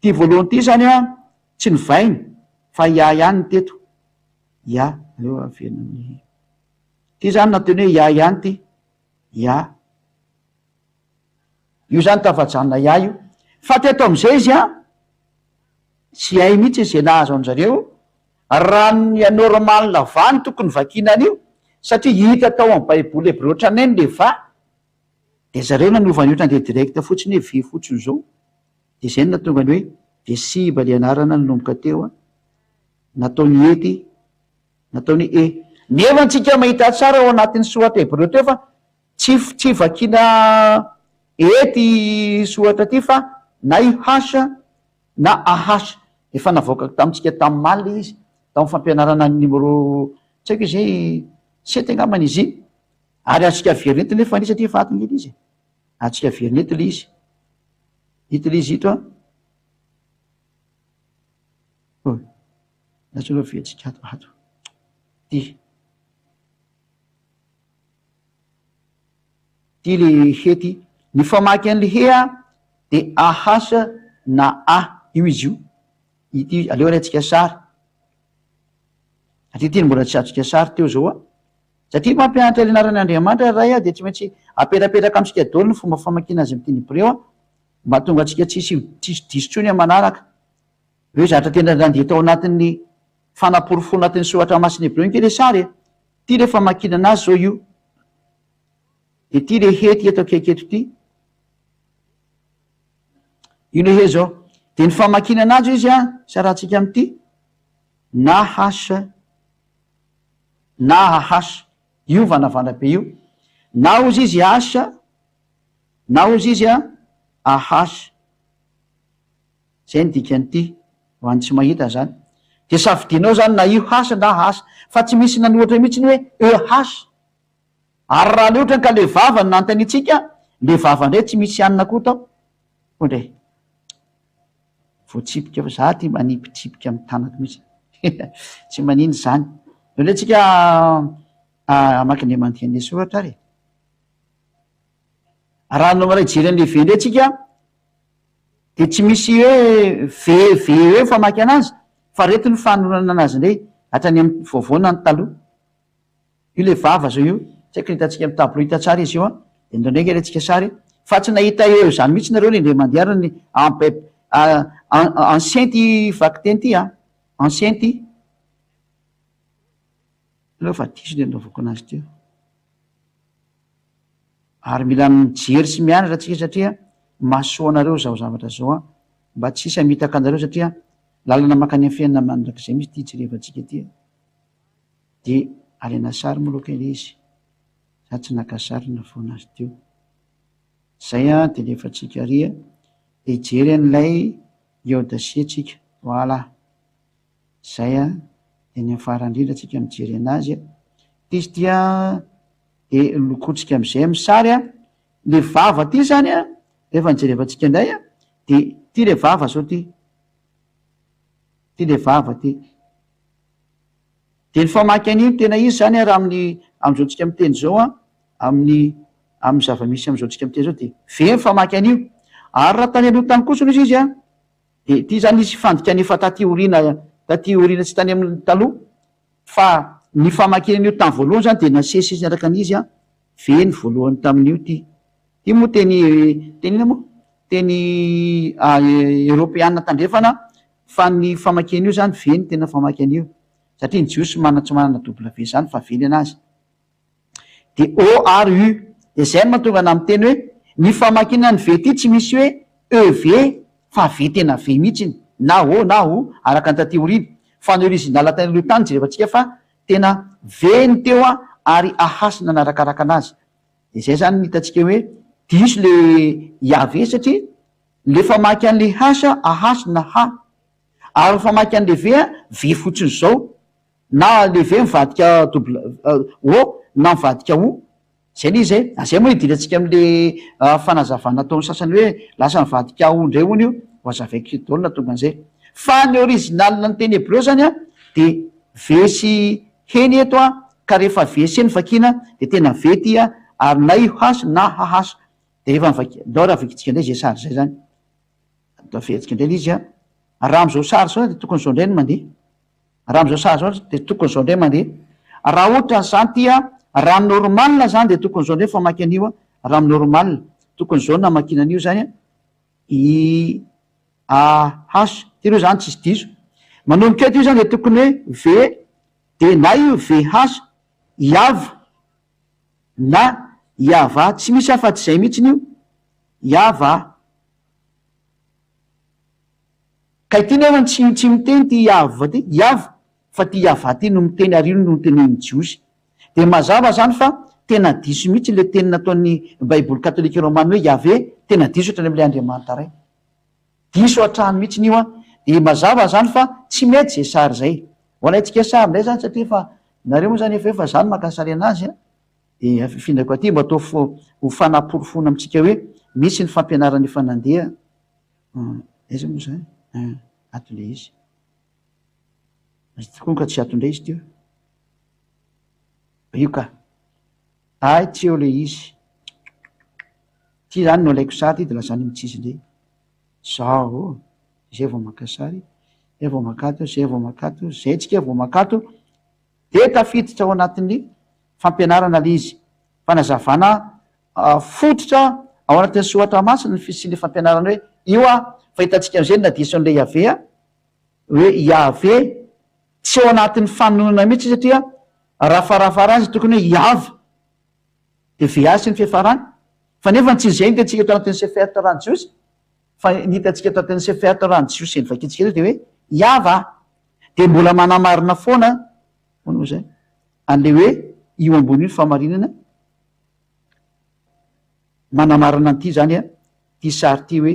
ty voalohany ty zany tsy nivainy fa ia ihany teto ia aleo avena amin'ny ty zany nateny hoe ia ihany ty ia io zany tafajanona ia io fa teto am'izay izy tsy hay mihitsy zay nahazo an'zareo raha ny normal lavany tokony vakinan'io satria hita tao amy baiboly hebreo traneny le va de zareo nanovan'io trany de direct fotsiny hoe vy fotsiny zao de zay no natonga ny hoe de siba le anarana nanomboka teo nataony ety nataony e nefa ntsika mahita tsara ao anatin'ny soatra hebreo teo fa tsy vakina ety soatra ty fa na ihasa na ahasa efa navoaka tamitsika tamy maly izy tamy fampianarana ny numero tsy haiko izay setengambany izy ary atsika verinety nefa ny satria fatiny ely izy atsika verinety le izy hita le izy ito natsolo vetsika ato ty le hety ny famaky an'le he de ahasa na io izy io ity aleo ray atsika sary atria ty ny mbola tsy atsika sary teo zao satria mampianatra le anarany andriamanitra ray de tsy maintsy aperaperaka amitsika dolo ny fomba famakina azy am'teny hebreo mba tonga atsika tsisy disotsony manaraka hoe zatra tena nandeha tao anatin'ny fanaporofo anatin'ny soatra masiny hebreo iny ke le sary ty le famakina anazy zao io de ty le hety eto akeiketo ty io le he zao de ny famakina anazy izy sarahantsika am'ty na hasa na ahasa io vanavana be io na ozy izy asa na ozy izy ahasa zay ny dikan'ity hoany tsy mahita zany de savidinao zany na io hasa na ahasa fa tsy misy nanohatra mihitsy ny hoe hasa ary raha le ohatrany ka le vava ny nantany itsika le vava ndray tsy misy anina koa tao ondray voatsipika fa za ty manipitsipika amy tanako mihitsy tsy maniny zany eo le tsika amakine mandikan'le soratra ary raha no maray jeren'le ve ndray tsika de tsy misy hoe ve hoe famaky anazy fa reto ny fanonana anazy ndray hatrany amy voavoana ny taloha io le vava zao io tsy haiko nitatsika amy tablo hita tsara izy io de ndrondraiky re tsika sary fa tsy nahita eo zany mihitsy nareo le ndre mandeharany ancien ty vaky teny ty ancien ty aleo fa diso le naovako anazy teo ary mila mijery sy mianatra tsika satria mahasoanareo zao zavatra zao mba tsisy amitaka anareo satria lalana makany amy fiainana manrak'izay misy ty jerevantsika ty de alena sary moloka le izy za tsy naka sary na foanazy teo zay a de lefatsika ria de hijery an'ilay iodasiatsika voila zay a de ny afarandrindra tsika mijery anazy a de izy tia de lokotsika am'izay amy sary a le vava ty zany a rehefa nijerevantsika indray a de ty le vava zao ty le vava ty de ny famaky an'io tena izy zany a raha am'izao tsika miteny zao a amy zava-misy am'izao tsika miteny zao de ve famaky an'io ary raha tany aloha tany kosony izy a de ty zany izy fandika nefa taty orina tsy tany amin'ny taloha fa ny famakinan'io tamy voalohany zany de nasesy izy niaraka an'izy a ve ny voalohany tamin'io ty moa teny ina moa teny eropeana tandrefana fa ny famakian'io zany ve ny tena famakian'io satria ny jiosy tsy manana w zany fa vely anazy de ORU de zay no mahatonga ana am'teny hoe ny famakina ny ve ty tsy misy hoe EV fa ve tena ve mihitsiny na o araka ny taty oriny fa ny original tany aloha tany jerefantsika fa tena ve ny teo a ary ahasina narakaraka anazy de zay zany nitatsika hoe diso le iave satria le famaky an'le hasa ahasina ha ary famaky an'le ve a ve fotsiny zao na le ve mivadika o na mivadika o zay ny izy zay moa idirantsika am'le fanazavana ataony sasany hoe lasa mivadika o ndray ony io voazavaiko daolina tonga an'izay fa ny original ny teny hebreo zany a de ve sy heny eto a ka rehefa ve sy ny vakina de tena ve ty a ary na io haso na hahaso de rehefa dao raha vakitsika indray zay sary zay zany afetsika indray izy a raha am'izao sary zao de tokony zao indray ny mandeha raha am'izao sary zao de tokony zao indray mandeha raha ohatra zany ty a raha normal zany de tokony zao indray famaky an'io a raha normal tokony zao namakina an'io zany a haso ty reo zany tsisy diso manomboka eto io zany de tokony hoe ve de na io ve haso iava na iava tsy misy afa-tsy zay mihitsiny io iava ka ity nefa tsy miteny ty iava ty iava fa ty iava ty no miteny arino no miteny jiosy de mazava zany fa tena diso mihitsy le teny nataon'ny baiboly katolika romana hoe iave tena diso ohatrany am'le andriamanitra ray diso atrahany mihitsiny io a de mazava zany fa tsy mety zay sary zay oanaitsika sary ndray zany satria fa nareo moa zany efa zany makasary anazy a de afifindrako aty mba atao ho fanaporofona amitsika hoe misy ny fampianarany efa nandeha aiza moa zany ato le izy tokoa ka tsy atondray izy teo io ka ay tsy eo le izy ty zany no alaiko sary ty de lazany mitsisy ndray zao zay vao makasary zay vao makato zay vao makato zay tsika vao makato de tafiditra ao anatin'ny fampianarana le izy fanazavana fototra ao anatin'ny soatra masina ny fisiny fampianarana hoe io a fahitantsika am'zay ny nadiso an'le iave a hoe iave tsy ao anatin'ny fanonana mihitsy satria rafarafara azy tokony hoe iava de ve azy sy ny fiafarany fa nefa tsy zay nitatsika to anatin'ny seferta rano jiosy fa nitatsika to anatin'ny seferta rano jiosy ny vakitsika eo de hoe iava de mbola manamarina foana moa zay an'le hoe io ambony io ny famarinana manamarina an'ity zany a ty sary ty hoe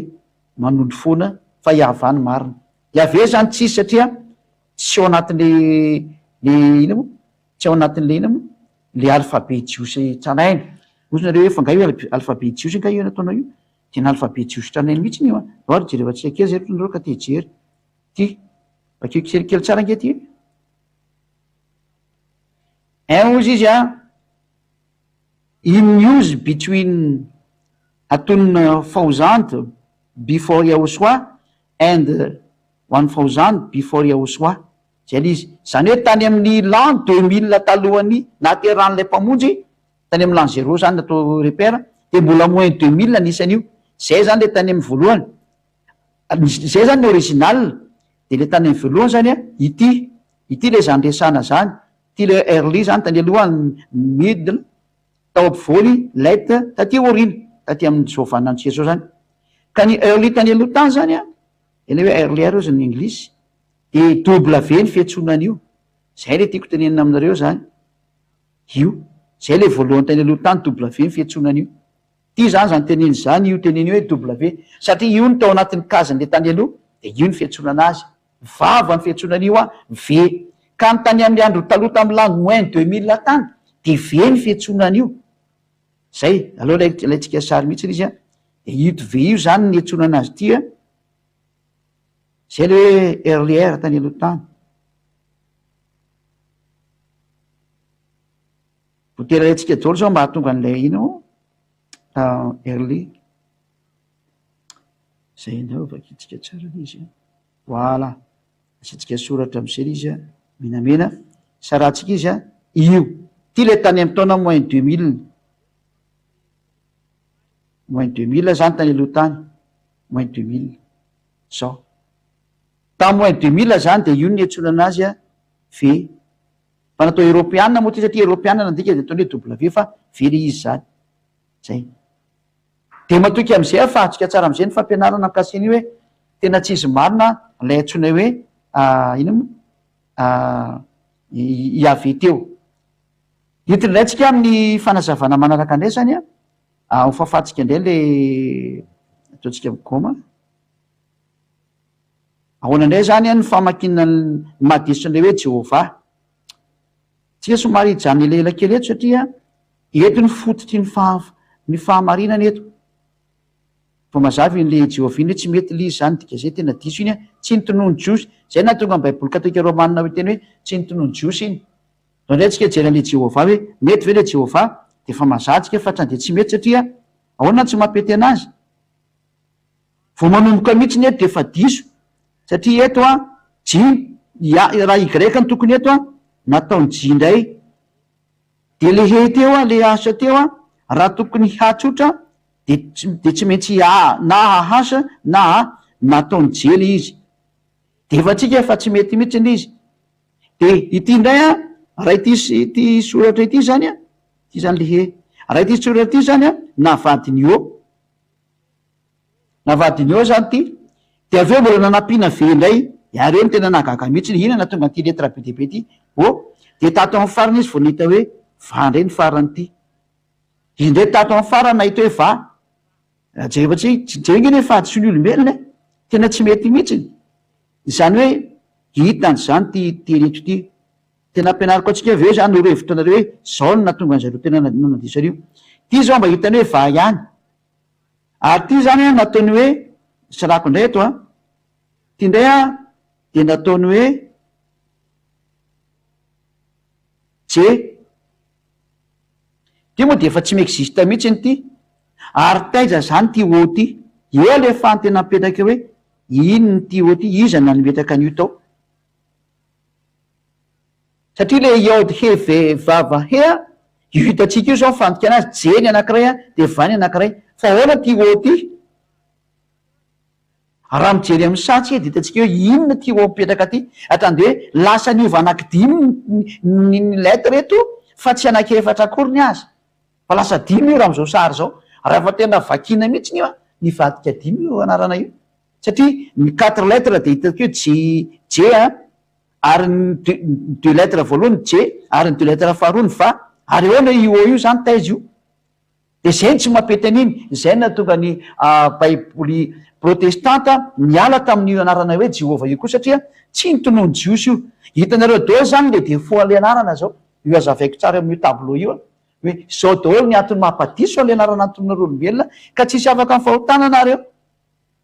manondro foana fa iava ny marina iave zany tsisy satria tsy ao anatin'le ina moa tsy ao anatin'le ina moa le alphabe jiosy tranainy ozy nareo hoe fa nga io alphabe jiosy nga io nataonao io tena alphabe jiosy tranainy mihitsy ny io a ao ry jerevantsika kely zay nareo ka te hijery ty bakeo kelikely tsara nge ty ozy izy a in use between atone 1000 before Yahushua and 1000 before Yahushua zay le izy zany hoe tany amin'ny l'an 2000 talohany nateran'lay mpamonjy tany amy l'an 0 zany natao repère de mbola moins 2000 anisan'io zay zany le tany amy voalohany zay zany ny original de le tany amy voalohany zany a ity le zany resana zany ty le erly zany tany aloha midle tao ampivoly lait taty orina taty amin'ny zovanantsika zao zany ka ny erly tany aloha tany zany a eny hoe erly reo zany anglisy de w ny fiatsonan'io zay le tiako tenenina aminareo zany io zay le voalohany tany aloha tany w ny fiatsonan'io ty zany zany teneny zany io teneny hoe w satria io ny tao anatin'ny kazany le tany aloha de io ny fiantsonana azy vava ny fiantsonana io a ve ka ny tany amin'ny andro taloha tamy langouin 2000 tany de ve ny fiantsonana io zay aloha laitsika sary mihitsy izy a de io ve io zany ny antsonana azy ty a zay le hoe rlr tany aloha tany votera laitsika jolo zao mahatonga an'lay ino rl zay ndao vakitsika tsara izy voilà asitsika soratra am'zay izy a menamena saratsika izy a io ty le tany amy taona moins 2000 zany tany aloha tany moins 2000 zao tam moins 2000 zany de io ny antsonana azy a ve fa natao européanna moa ty satria européanna nandika de ataony hoe w fa very izy zany zay de matoky am'izay afahantsika tsara am'izay ny fampianarana mikasin'io hoe tena tsisy marina lay antsona hoe ino iave teo itindrantsika amin'ny fanazavana manaraka indray zany a hofafatsika indray le ataotsika migoma ahoana indray zany a ny famakina madisitran'le hoe jehova tsika somary hijanony elaela kely eto satria eto ny fototry ny fahamarinana eto fa mazavy n'le jehova iny hoe tsy mety lizy zany dika zay tena diso iny a tsy nytonony jiosy zay na tonga ny baiboly katolika romanina hoe teny hoe tsy nytonony jiosy iny do ndray tsika jery an'le jehova hoe mety ve le jehova de fa mazatsika fa trany de tsy mety satria ahoana tsy mampety anazy vo manomboka mihitsy ny eto de fa diso satria eto a raha igreka ny tokony eto a nataony ji ndray de le he teo a le asa teo a raha tokony hatsotra de tsy maintsy na hahasa na nataony jely izy de efa tsika fa tsy mety mihitsy ny izy de ity ndray a raha ity soratra ity zany a ty zany le he raha ity soratra ity zany a navadiny eo zany ty de aveo mbola nanampiana ve ndray iareo ny tena nahagaga mihitsy ny inana tonga ty letra be deabe ty de tato amin'ny farana izy vo nahita hoe va ndray ny farany ty izy ndray tato amin'ny farana nahita hoe va jeefatsy jengeny hoe fady sy ny olombelona tena tsy mety mihitsiny zany hoe hitany zany ty terito ty tena ampianariko atsika aveo zany norevitra anareo hoe zao no natonga an'zareo tena nanadisareo ty zao mba hitany hoe va ihany ary ty zany a nataony hoe sarako indray eto a ty ndray a de nataony hoe je ty moa de efa tsy miexista mihitsy ny ty ary taiza zany ty o ty eo le fany tena mipetraka hoe ino ny ty o ty iza na nimetraka an'io tao satria le iod he ve vava he a io hitatsika io zao fandika anazy jeny anankiray a de vany anankiray fa oana ty o ty raha mijery amin'ny satsy de hitatsika hoe inona ty o mipetraka ty hatrany de hoe lasa niova anaky 5 ny letre eto fa tsy anaky efatra akory ny azy fa lasa 5 io raha am'izao sary zao raha fa tena vakina mihitsy io a nivadika 5 io anarana io satria ny 4 lettre de hitako hoe je a ary ny 2 lettre voalohany je ary ny 2 lettre faharoany va ary eoana io io zany taiza io de zay ny tsy mampety an'iny zay na tonga ny baiboly protestanta miala tamin'io anarana hoe jehova io koa satria tsy nytonony jiosy io hitanareo daholo zany le de fo ale anarana zao io azavaiko tsara amin'io tableau io a hoe zao daholo ny antony mampadiso ale anarana antonarolombelona ka tsisy afaka ny fahotana anareo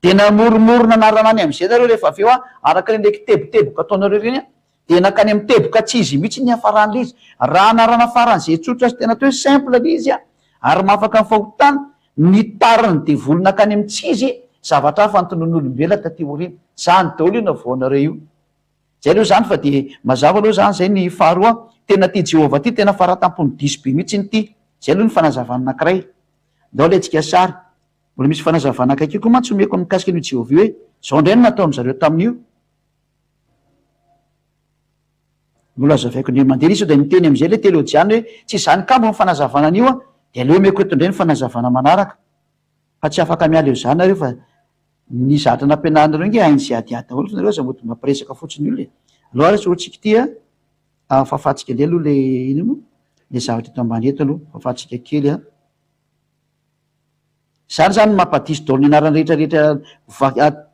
de namoromorona anarana any am'izay nareo rehefa aveo a araka reny leky teboteboka ataonareo reny a de nakany amy teboka tsy izy mihitsy ny hafaran'le izy raha anarana faran'zay tsotra azy tena atao hoe simple le izy a ary mafaka ny fahotana ny tariny de volonakany amy tsy izy zavatra hafa nytonon'olombelona taty oriny zany daholo io na voanareo io zay aloha zany fa de mazava aloha zany zay ny faharoa tena ty jehova ty tena faratampony diso be mihitsy ny ty zay aloha ny fanazavana anankiray dao le tsika sary mbola misy fanazavana akaiky koa mantsy omeko mikasika an'io jehova io hoe zao ndray no nataony zareo tamin'io mbola azavaiko ndre mandeha iso de niteny am'izay le teolojiany hoe tsy zany kambo ny fanazavana an'io a de aleo omeko eto ndray ny fanazavana manaraka fa tsy afaka miala eo zany nareo fa ny zatra nampianaranareo nge hainy sy adiady daholo fa nareo za mbo mampiresaka fotsiny io le aloha ary soatsika ty a fahafatsika le aloha le ino mo le zavatra eto ambany eto aloha fahafatsika kely a zany zany mampadiso dolo ny anarany rehetrarehetra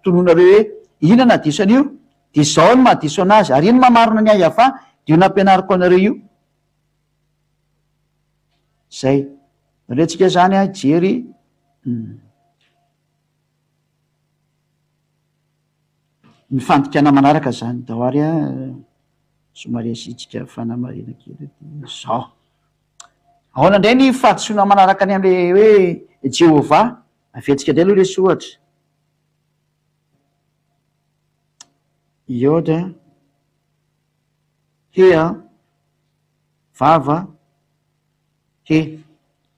tononareo hoe inona diso an'io de zao ny mahadiso anazy ary iny mamarona ny ayafa de io nampianariko anareo io zay reotsika zany a jery mifandikana manaraka zany dahoary a somary asitsika fanamarina kely zao ahoana indray ny fahadisoana manaraka any am'le hoe Jehova afetsika indray aloha le sohatra Yoda hea vava he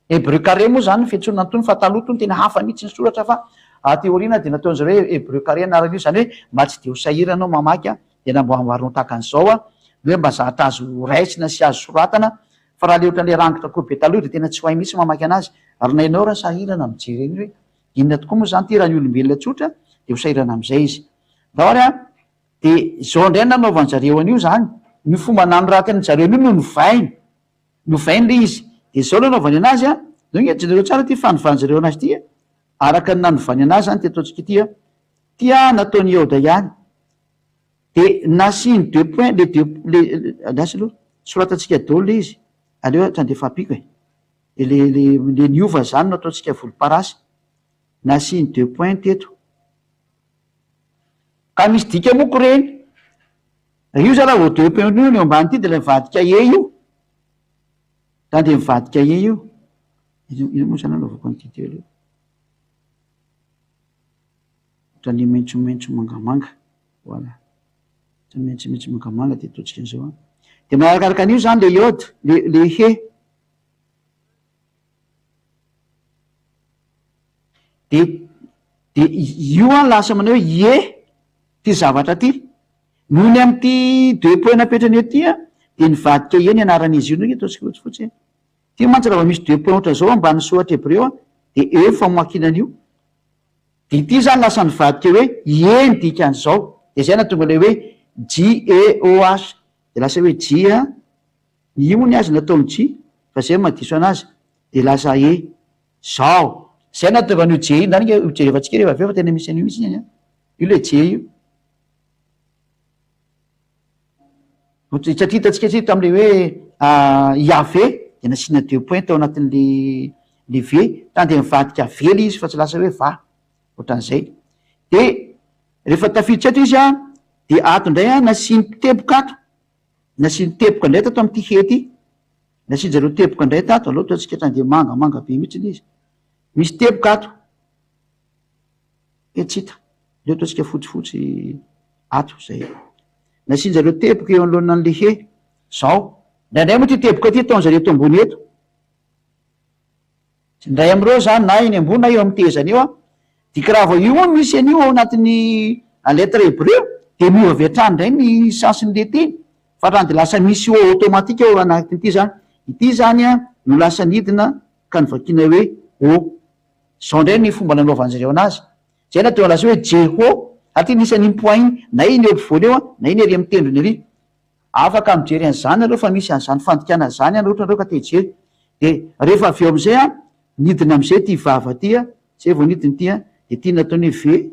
Hébreu carré moa zany fiantsonana antony fa taloha tony tena hafa mihitsy ny soratra fa teoriana de nataon'zareo hoe Hébreu carré anarana io zany hoe mba tsy de ho sahiranao mamaky a de namboambarinao tahaka an'izao a hoe mba zatra azo raisina sy azo soratana fa raha le ohatran'le rangitra koa be taloha de tena tsy ho hay mihitsy mamaky anazy ary na ianao raha sahirana mijery eny hoe inona tokoa moa zany ty raha ny olombelona tsotra de ho sahirana am'izay izy dahoary a de zao indray nanaovan'ny zareo an'io zany ny fomba nano raha tena zareo an'io no novainy le izy de zao lo anaovany anazy a zao ngejereo tsara ty fanovan'ny zareo anazy ty araka ny nanovany anazy zany ty ataontsika tia nataony Yoda ihany de nasiny 2 points le lasy aloha soratatsika dolo le izy aleo trandefa apiko e le niova zany no ataontsika volomparasy nasiny 2 points teto ka misy dika moko reny io za raha vo 2 points io ny eo ambany ty de la mivadika e io da de mivadika e io ino moa zany anaovako an'ity telo io ohatrany maintsomaintso mangamanga voilà maintsomaintso mangamanga de ataontsika an'izao a de manarakaraka an'io zany le Yoda le he de io a lasa manao hoe ty zavatra ty noho ny am'ty 2 points napetrany eo ty a de nivadika e ny anaran'izy io ndraiky ataontsika fotsifotsy ty mantsy raha misy 2 points ohatra zao ambany sohatra Hébreu a de eo famoakinan'io de ty zany lasa nivadika hoe ny dikan'izao de zay na tonga le hoe JEOH de lasa hoe J a io moa ny azy nataony J fa zay mahadiso anazy de lasa zao zay na tonga an'io J iny zany jerevantsika rehefa aveo fa tena misy an'io mihitsy iny io le J io satria hitatsika tsy tam'le hoe Yahvé de nasina 2 points tao anatin'le V tany de mivadika V le izy fa tsy lasa hoe va ohatran'izay de rehefa tafiditra eto izy a de ato indray a nasiny teboka ato nasiny teboka indray tato am'ty hety nasiny zareo teboka indray tato aloha tatsika trany de manga be mihitsy le izy misy teboka ato etsita leo tatsika fotsifotsy ato zay nasiny zareo teboka eo anoloana an'le he zao ndraindray moa ty teboka ty taon zareo eto ambony eto ndray am'ireo zany na eny ambony na eo am'ny tezany eo a dika raha vao io moa misy an'io ao anatin'ny lettre Hébreu de miova avy hatrany indray ny sansiny le teny fa raha de lasa misy eo automatika eo anatin'ity zany ity zany a no lasa nidina ka nivakina hoe zao indray ny fomba nanaovan'ny zareo anazy zay na tonga lasa hoe Jeho aty nisan'iny point na iny eo ampovoany eo a na iny ery am'tendrony ery afaka mijery an'izany areo fa misy an'izany fandikana zany any ohatrareo ka te hijery de rehefa avy eo am'izay a nidina am'izay ty vava ty a zay vao nidiny ty a de ty nataony hoe V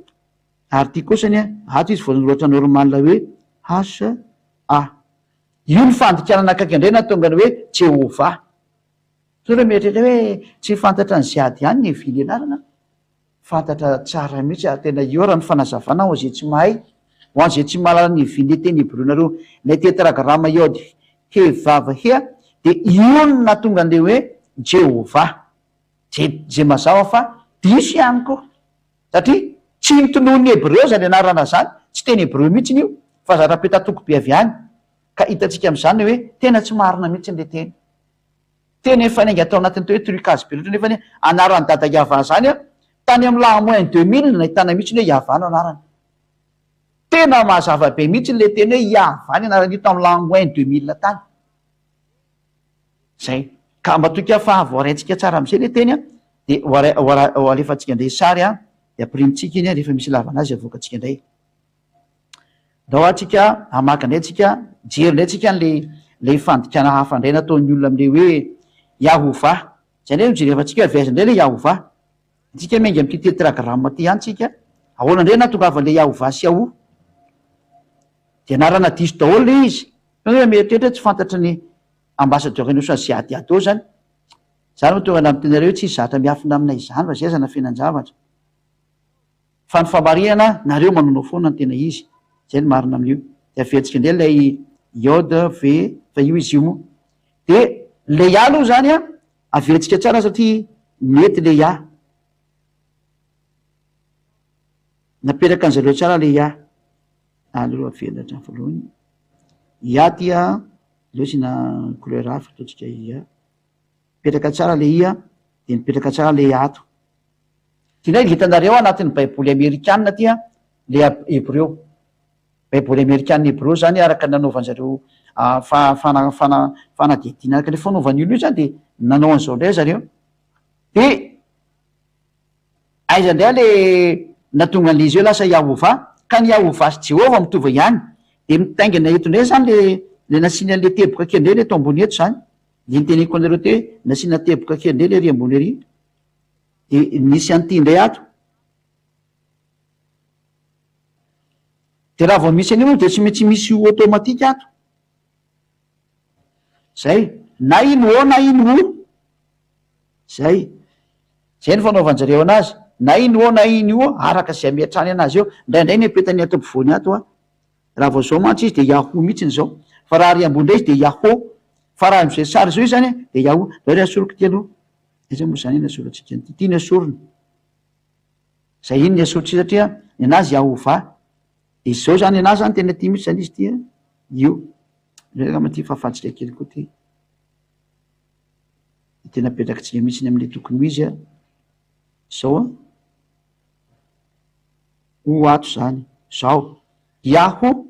ary ty kosany a ato izy voanoloatra normal hoe HA io ny fandikanana akaiky indray na tonga ny hoe Jehova so re mieritreritra hoe tsy fantatra ny ziady ihany ny vily anarana fantatra tsara mihitsy ary tena io raha ny fanazavana ho zay tsy mahay ho an'izay tsy mahalala ny vily teny Hébreu nareo lay tetragrama Yod he vava hea de io no natonga an'le hoe Jehova zay mazava fa diso ihany koa satria tsy nitonohon'ny Hébreu zany anarana zany tsy teny Hébreu mihitsy io fa zara-petatoko be avy any ka hitatsika am'izany hoe tena tsy marina mihitsy n'le teny efa nainga atao anatin'ny to hoe trucage be loatra nefa anaran'ny dada Yava zany a tany amin'ny lamoin 2000 nahitana mihitsy ny hoe Yava no anarany tena mahazava be mihitsy le teny hoe Yava ny anaran'io tamin'ny lamoin 2000 tany zay ka mba toka fa voaraintsika tsara am'izay le teny a de alefatsika indray sary a de amprimitsika iny a rehefa misy lavana azy avoakatsika indray dao atsika amaka indray tsika jery indray tsika nle fandikana hafa indray nataon'ny olona am'le hoe Yahova zay ndray mijery efatsika viazy indray le Yahova tsika mengy am'ty tetragramma ty any tsika ahoana indray na tongava le Yahovah sy Yaho de anarana diso daholo le izy hoe mieritreritra tsy fantatry ny ambassadeur-ny asiaty atao zany mo tonga na amitenareo hoe tsisy zatra miafina aminay izany fa zay zana finan-javatra fa ny famarinana nareo manonao foana ny tena izy zay ny marina amin'io de avetsika indray lay iode ve fa io izy io moa de le ia aloha zany a avetsika tsara satria mety le ia naperaka any zareo tsara le ia aleo avelatra voalohany ia tya leo sina couleur hafa ataotsika ia mipetraka tsara le ia de mipetraka tsara le ato tindray hitanareo anatin'ny baiboly amerikanina tya le hebreo baiboly amerikanina hebreo zany araka nanaovan'zareo fanadidina araka le fanaovan'olo io zany de nanao an'izao ndray zareo de aiza ndray le natonga an'izy eo lasa Yahovah ka ny Yahovah sy Jehova mitovy ihany de mitaingina eto ndray zany le nasina le teboka kely ndray le eto ambony eto zany de niteneko anareo te nasina teboka kely ndray le ry ambony ery de nisy an'ity ndray ato de raha vao misy an'io de tsy maintsy misy automatika ato zay na ino o na ino o zay ny fanaovanjareo anazy na ino o na ino io araka zay miatrany anazy eo ndraindray ny apetany ato ampovoany ato a raha vao zao mantsy izy de Yaho mihitsiny zao fa raha ry ambony ndray izy de Yaho fa raha am'izay sary zao izy zany de Yaho ry asoroko ty aloha iza moa zany nasoratsika nyty ty ny asorony zay iny ny asorotry satria ny anazy Yahovah de zao zany anazy zany tena ty mihitsy zany izy tya io maty fahafantsika kely koa ty tena petrakitsika mihitsiny am'le tokony izy a zao a ho ato zany zao Yaho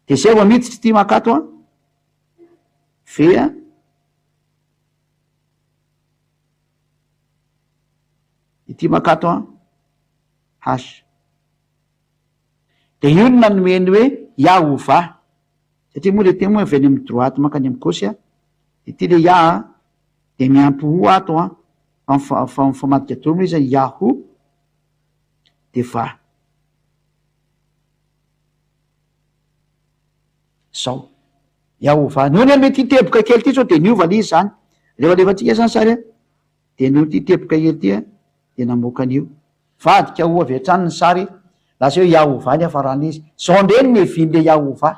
de zay vo miditsy ty makato a fea ity makato a hasy de io no nanomeny hoe Yahovah satria moa le temo avy any amy droite makany amy gauche a de ty le ia de miampy ho ato a famadika dolo izy Yaho de va zao Yahovah nohony ame ty teboka kely ty sao de niova le izy zany lefa zany sary a de noho ty teboka kely ty a de namoaka an'io vadika ho avy hatrany ny sary lasa hoe Yahovah ny afarany izy zao ndray ny meviny le Yahovah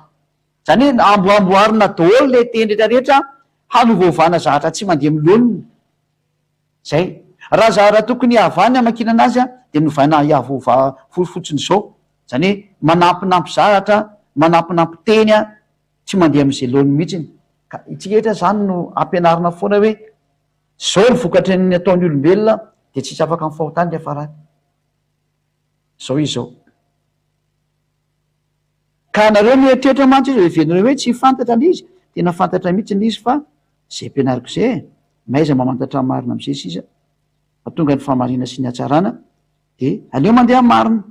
zany hoe amboamboarina daholo le teny rehetrarehetra hanovaovana zavatra tsy mandeha milonina zay raha zavatra tokony havany amakina anazy a de novaina Yahovah fotsiny zao zany hoe manampinampy zavatra manampinampy teny a tsy mandeha am'izay lony mihitsiny ka itsika etra zany no ampianarina foana hoe zao ny vokatry ny ataony olombelona de tsisy afaka ny fahotany le afarany zao izy zao ka nareo mieritreritra mantsy izy evenareo hoe tsy fantatra n'izy tena fantatra mihitsy n'izy fa zay ampianariko zay maiza mamantatra marina am'zay siza fa tonga ny famarina sy ny hatsarana de aleo mandeha marina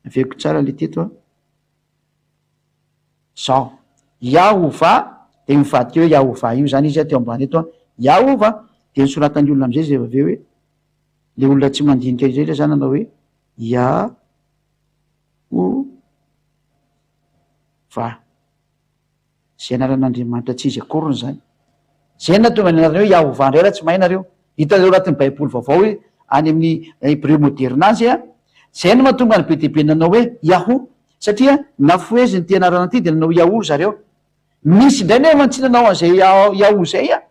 aveko tsara le teto a zao Yahovah de mivadika hoe Yahovah io zany izy a teo ambany eto a Yahovah de nisoratany olona am'izay zay aveo hoe le olona tsy mandinika rehetra zany anao hoe Yahovah zay anaran'Andriamanitra tsy izy akorony zany zay natonga ny anareo hoe Yahovah ndray raha tsy mahay nareo hitanareo anatin'ny baiboly vaovao hoe any amin'ny hébreu moderne azy a zay no mahatonga ny be deaibe nanao hoe Yaho satria nafoezy ny tianarana ty de nanao Yaho zareo misy indray nefa tsy nanao an'izay Yaho zay a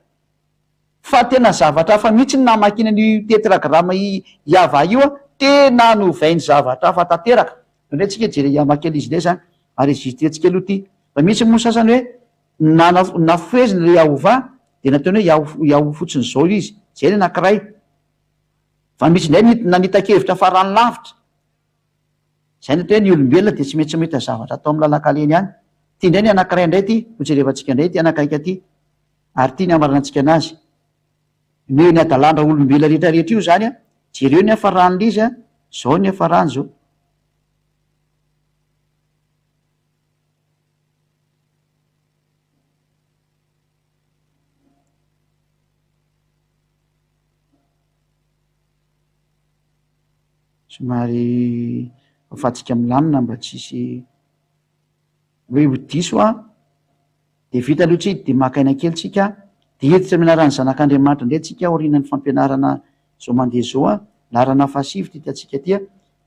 fa tena zavatra hafa mihitsy ny namakina ny tetragramma Yahovah io a tena novainy zavatra hafa tanteraka indray tsika jery amaky izy ndray zany aregistretsika aloha ty fa misy moa sasany hoe nafoeziny le Yahovah de nataony hoe Yaho fotsiny zao izy zay ny anankiray fa misy indray nanita-kevitra farany lavitra zay ny atao hoe ny olombelona de tsy maintsy mahita zavatra atao amy lalakaleny any ty indray ny anankiray indray ty hojerevantsika indray ty anakaika ty ary ty ny amaranantsika anazy no ny adalandra olombelona rehetrarehetra io zany a jereo ny afarany izy a zao ny afarany zao somary afatsika milamina mba tsisy hoe odiso de vita aloha tsy de makaina kely tsika de etitra mianarany zanak'Andriamanitra ndray tsika orinan'ny fampianarana zao mandeha zao larana fahasivy titatsika tia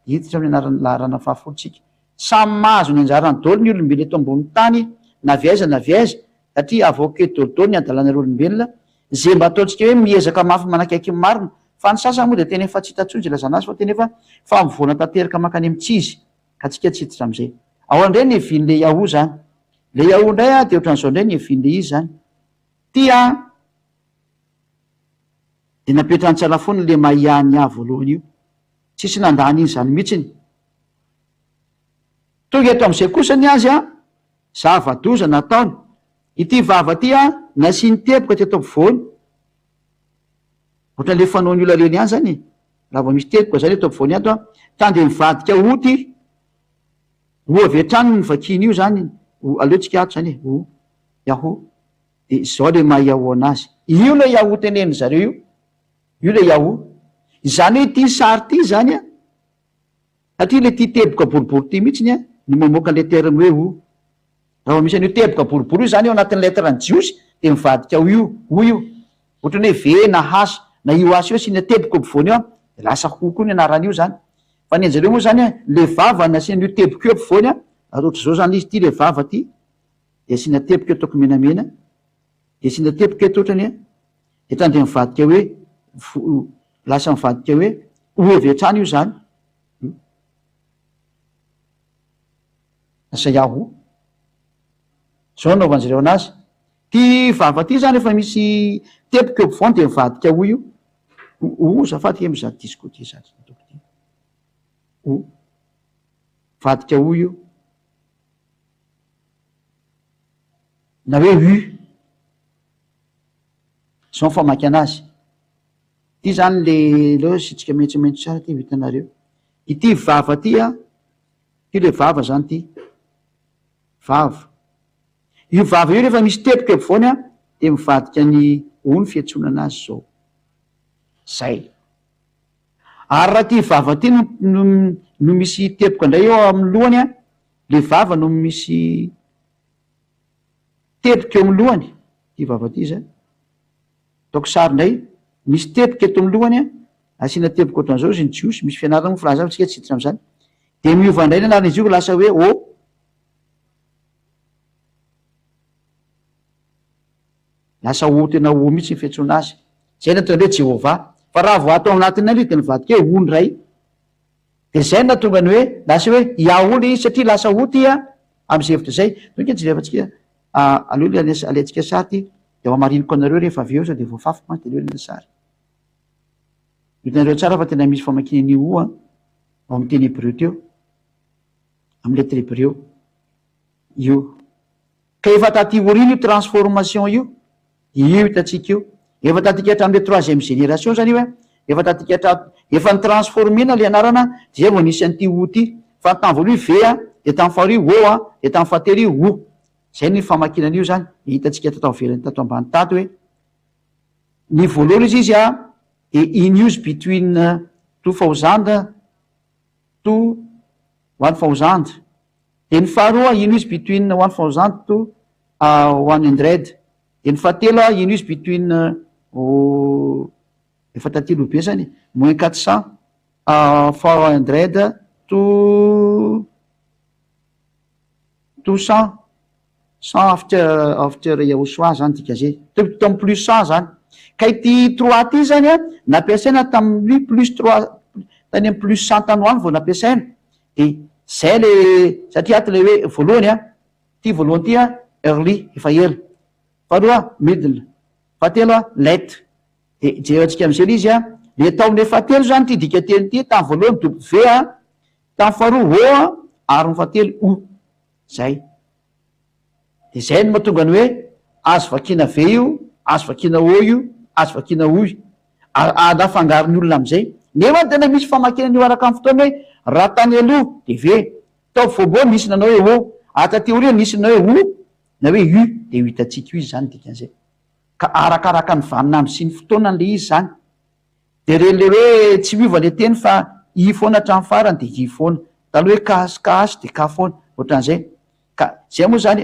de etitra mianarany larana fahafolotsika samy mahazo ny anjarany dolo ny olombelona eto ambony tany na viaiza satria avoke dolodolo ny adalan'olombelona zay mba ataontsika hoe miezaka mafy manakaiky ny marina fa ny sasany moa de tena efa tsy hitatsonjy lazana azy fa tena efa fa mivoana tanteraka makany amin'ny tsizy ka tsika tsy hiditra am'izay ao andray ny evin'le Yahoo zany le Yahoo indray de ohatran'izao indray ny evin'le izy zany tia de napetrany tsara foana le mahihany voalohany io tsisy nandany iny zany mihitsiny tonga eto am'izay kosa ny azy zava-doza nataony ity vava ty nasiany teboka teto ampovoany ohatran'le fanaony olona reny any zany raha vao misy teboka zany eto ampovoany ato tande mivadika oty avy atrano ny vakiny io zany aleotsika ato zany Yahoo de zao le maha Yahoo anazy io le Yahoo teneny zareo io le Yahoo zany hoe ty sary ty zany satria le ty teboka boribory ty mihitsiny ny mamoaka le terme hoe raha misy an'io teboka boribory io zany eo anatin'ny letrany jiosy de mivadika io ohatrany hoe ve na hasa na io asa io sina teboka ampovoany eo de lasa kokoa ny anaran'io zany fa ny anjareo moa zany le vava nasian'io teboka io ampovoany ohatry zao zany izy ty le vava ty de asina teboka eo ataoko menamena de asina teboka eto ohatrany de tande mivadika hoe lasa mivadika hoe avy atrany io zany asa Yahoo zao naovanjareo anazy ty vava ty zany efa misy teboka eo ampovoany de mivadika io zafady mizady disco ty zany vadika io na hoe zao famaky anazy ty zany le sitsika mentsomentso tsara ty vitanareo ity vava ty ty le vava zany ty vava io vava io rehefa misy teboka ampovoany de mivadika ny ny fiantsona anazy zao zay ary raha ty vava ty no misy teboka indray eo amin'ny lohany le vava no misy teboka eo amin'ny lohany ty vava ty zany taoko sary indray misy teboka eto amin'ny lohany asina teboka ohatran'izao izy ny jiosy misy fianarana mo filaza tsika tsy hiditra am'zany de miova indray ny anarana izy io lasa hoe lasa tena mihitsy ny fiantsona azy zay natonga hoe Jehova fa raha vo atao anatin'ny ali de nivadika hoe ny ray de zay natonga ny hoe lasa hoe Yahoo izy satria lasa ty am'izay hevitra zay tonga jerefatsika aleo alaitsika sary ty de ao amariniko anareo rehefa avy eo sao de voafafy mantsy de leo le sary itanareo tsara fa tena misy famakinan'io ao amin'ny teny Hébreu teo amin'ny lettre Hébreu io ka efa taty oriny io transformation io hitatsika io efa tatika hatramin'le troisième génération zany io efa tatika efa nytransformena le anarana zay vo nisy an'ty ty fa tan voaloha ve de tamin'ny faharoa de tamin'ny fahatelo zay ny famakinan'io zany hitatsika tatao velany tato ambany tato hoe ny voalohany izy in use between 2000 to 1000 de ny faharoa in use between 1000 to 100 de ny fahatelo in use between efa tatelo be zany moins 400 400 to 100 after Yahushua zany tika zay tam plus 100 zany ka ity 3 ty zany nampiasaina tamin'ny plus 3 tany amin'ny plus 100 tany hoany vao nampiasaina de zay le satria aty le hoe voalohany ty voalohany ty early efa ela faharoa middle fahatelo late de jerentsika am'zay izy le taon'le fahatelo zany ty dika teny ty tamin'ny voalohany W tamin'ny faharoa ary ny fahatelo zay de zay no mahatonga ny hoe azo vakina ve io azo vakina io azo vakina anafangarony olona am'izay nefa tena misy famakinan'io araka amin'ny fotoana hoe raha tany aloha de ve tao voaboa nisy nanao hoe ataty oria nisy nanao hoe na hoe de ho hitatsika io izy zany dikan'izay ka arakaraka ny vanina amy sy ny fotoana n'le izy zany de reny le hoe tsy miova le teny fa i foana hatramin'ny farany de i foana taloha hoe kasikasy de ka foana ohatran'izay ka zay moa zany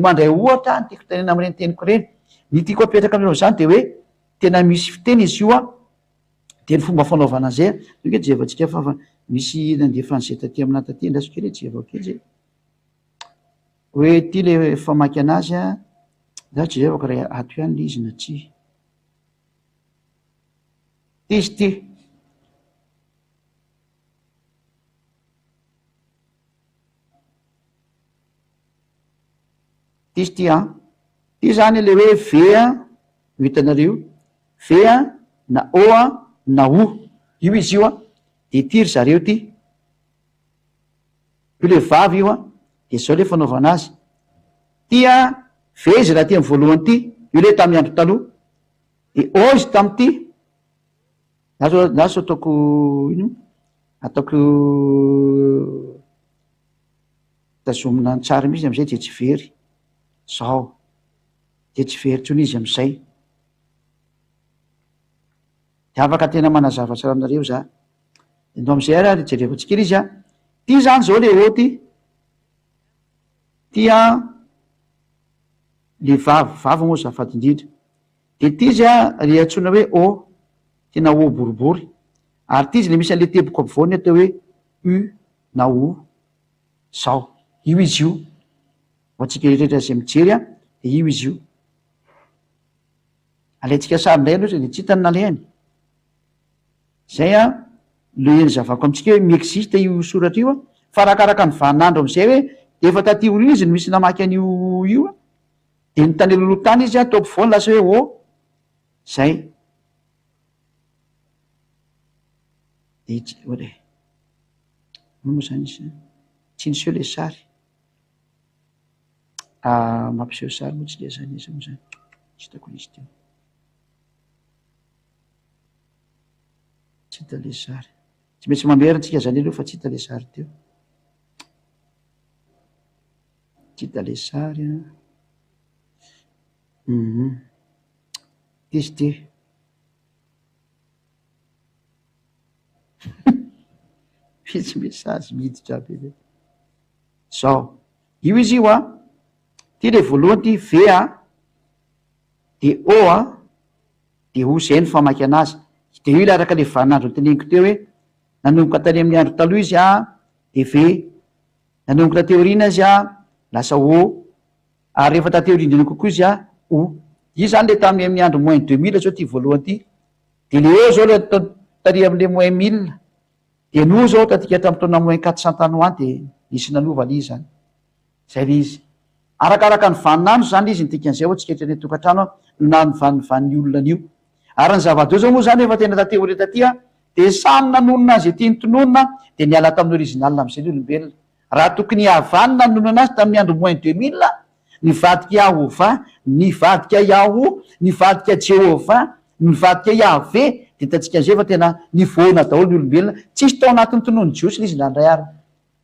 mandray ohatra ny tiako tenena amin'ireny teniko ireny ny tiako apetraka amin'ireo zany de hoe tena misy fiteny izy io a de ny fomba fanaovana an'izay a toke jevantsika fa misy nandefan'izay taty amina taty andraso kely jeva kely zay hoe ty le famaky anazy a za tsy zevako raha ato ihany le izy na tsy izy ty izy ty a ty zany le hoe vea ho hitanareo vea na oa na o io izy io a de ty ry zareo ty io le vavy io a de zao le fanaovana azy ty a ve izy raha ty amy voalohany ty io le tamin'ny andro taloha de o izy tamy ty na so ataoko ino ataoko tazomina ny tsara mihitsy am'izay de tsy very zao de tsy very tsony izy am'izay de afaka tena manazava tsara aminareo za de no am'izay raha jerevantsika izy a ty zany zao le o ty a le vavy moa zafady indrindra de ty izy a le antsona hoe o tena o boribory ary ty izy le misy an'le teboka ampovoany atao hoe u na o zao io izy io ho atsika rehetrarehetra zay mijery a de io izy io alaitsika sarindray aloha de tsy hitany nalehany zay a le eny zavako amitsika hoe miexiste io soratra io a fa rakaraka ny vaninandro am'izay hoe de efa taty olo izy no misy namaky an'io io a de ny tany lolo tany izy a tao ampovoany lasa hoe o zay de oe moa zany izy tsy niseho le sary mampiseho sary moa tsy le zany izy moa zany tsy hitako izy teo tsy hita le sary tsy maintsy mamerantsika zany aloha fa tsy hita le sary teo tsy hita le sary a izy ty fitsy mesazy miditra aby e zao io izy io a ty le voalohany ty v a de o a de o zay ny famaky anazy de io le araka le vaninandro teneniko teo hoe nanomboka tany amin'ny andro taloha izy a de v nanomboka tateorina izy a lasa o ary rehefa tateorindrina kokoa izy a o io zany le tamin'ny amin'ny andro moins 2000 zao ty voalohany ty de le o zao le tari am'le moins 1000 de no zao tatika hatram'ny taona moins 400 tany ho any de nisy nanova le izy zany zay le izy arakaraka ny vaninandro zany le izy nytikan'izay ho atsika hetrany tokantrano na ny vaniny olona an'io ary ny zava-deo zao moa zany efa tena tateory taty a de samy nanonona azy ty nytononona de niala tamin'ny original am'izay le olombelona raha tokony havanina nonona azy tamin'ny andro moins 2000 nivadika ahova nivadika iaho nivadika jehova nivadika iave de tatsikan'izay fa tena nivoana daholo ny olombelona tsisy tao anatin'ny tonono jiosy le izy nandray ary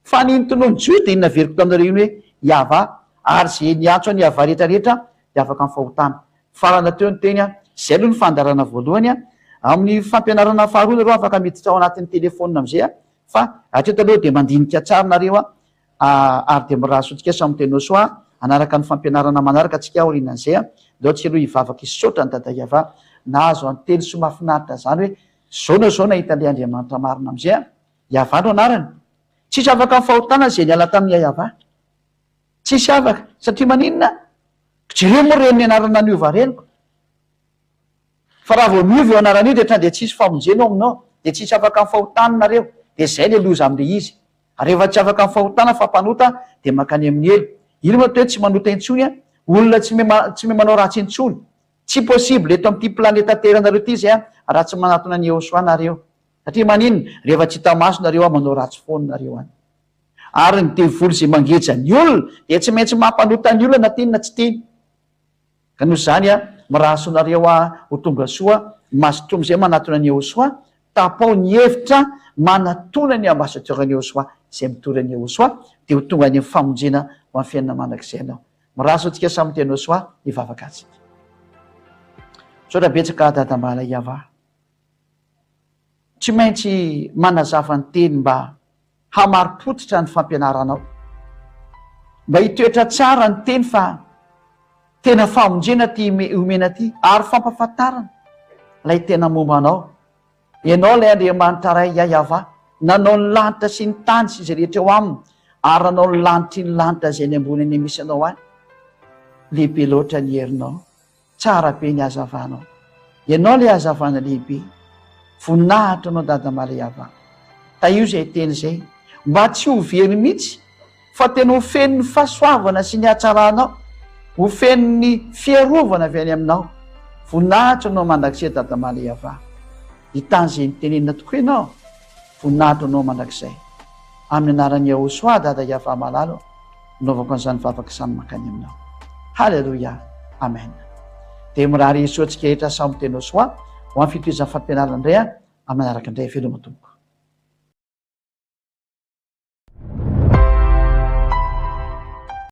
fa ny tonono jiosy de inona veriko taminareo iny hoe iava ary zay niantso any ava rehetrarehetra de afaka ny fahotana farana teo ny teny a zay aloha ny fandarana voalohany a amin'ny fampianarana faharoa nareo afaka miditra ao anatin'ny telefona am'izay a fa atreto aloha de mandinika tsarinareo a ary de mirahasotsika samy tenao soa anaraka ny fampianarana manaraka atsika aorinan'izay a deo atsika aloha hivavaka isotra ny dada iava nahazo antely so mahafinaritra zany hoe zao na zao nahita le andriamanitra marina am'izay a iavandro anarany tsisy afaka ny fahotana zay niala tamin'ny aiava tsisy afaka satria maninona jereo moa reny ny anarana niova reniko fa raha vo miova eo anaran'io de tra de tsisy famonjena ao aminao de tsisy afaka ny fahotananareo de zay le loza am'le izy rehefa tsy afaka ny fahotana fa mpanota de makany amin'ny elo ino ma to hoe tsy manota intsony a olona tsy me manao ratsy intsony tsy possible eto am'ty planeta teranareo ty zay a raha tsy manatona ny eo soanareo satria maninona rehefa tsy hitamasonareo a manao ratsy foninareo any ary ny devoly zay mangeja ny olona de tsy maintsy mampanota ny olona na tenina tsy teny ka noho zany a mirahasoanareo a ho tonga soa masotromy zay manatona ny eo soa tapao ny hevitra manatona ny ambasatorany eo soa zay mitorany eo soa de ho tonga any famonjena ho amin'ny fiainana manak'izay anao mirahaso atsika samy tenao soa hivavaka atsika so raha betsaka dadambala iava tsy maintsy manazava ny teny mba hamaripotsitra ny fampianaranao, mba hitoetra tsara ny teny fa tena famonjena ty omena ty ary fampafantarana lay tena mombanao. Ianao lay Andriamanitra ray yayava nanao ny lanitra sy ny tany sy izay rehetra eo aminy ary nanao ny lanitry ny lanitra zay ny ambony any misy anao any. Lehibe loatra ny herinao, tsara be ny hazavanao. Ianao lay hazavana lehibe, voninahitra anao dada Malayava. Ta io zay teny zay mba tsy ho very mihitsy fa tena ho feno ny fahasoavana sy ny hatsaranao, ho feno ny fiarovana avy any aminao. Voninahitra anao mandrakizay dada Malayava, hitany zay nitenenina tokoa ianao, voninahitra anao mandrakizay. Amin'ny anaran'ny Ahosoa dada Yava malalo naovako an'izany vavaka samy makany aminao. Halleluja, amen. Dia mirary isoantsika rehetra samy teny Ahosoa ho amin'ny fitohizan'ny fampianarana indray amin'ny manaraka indray veloma tompoko.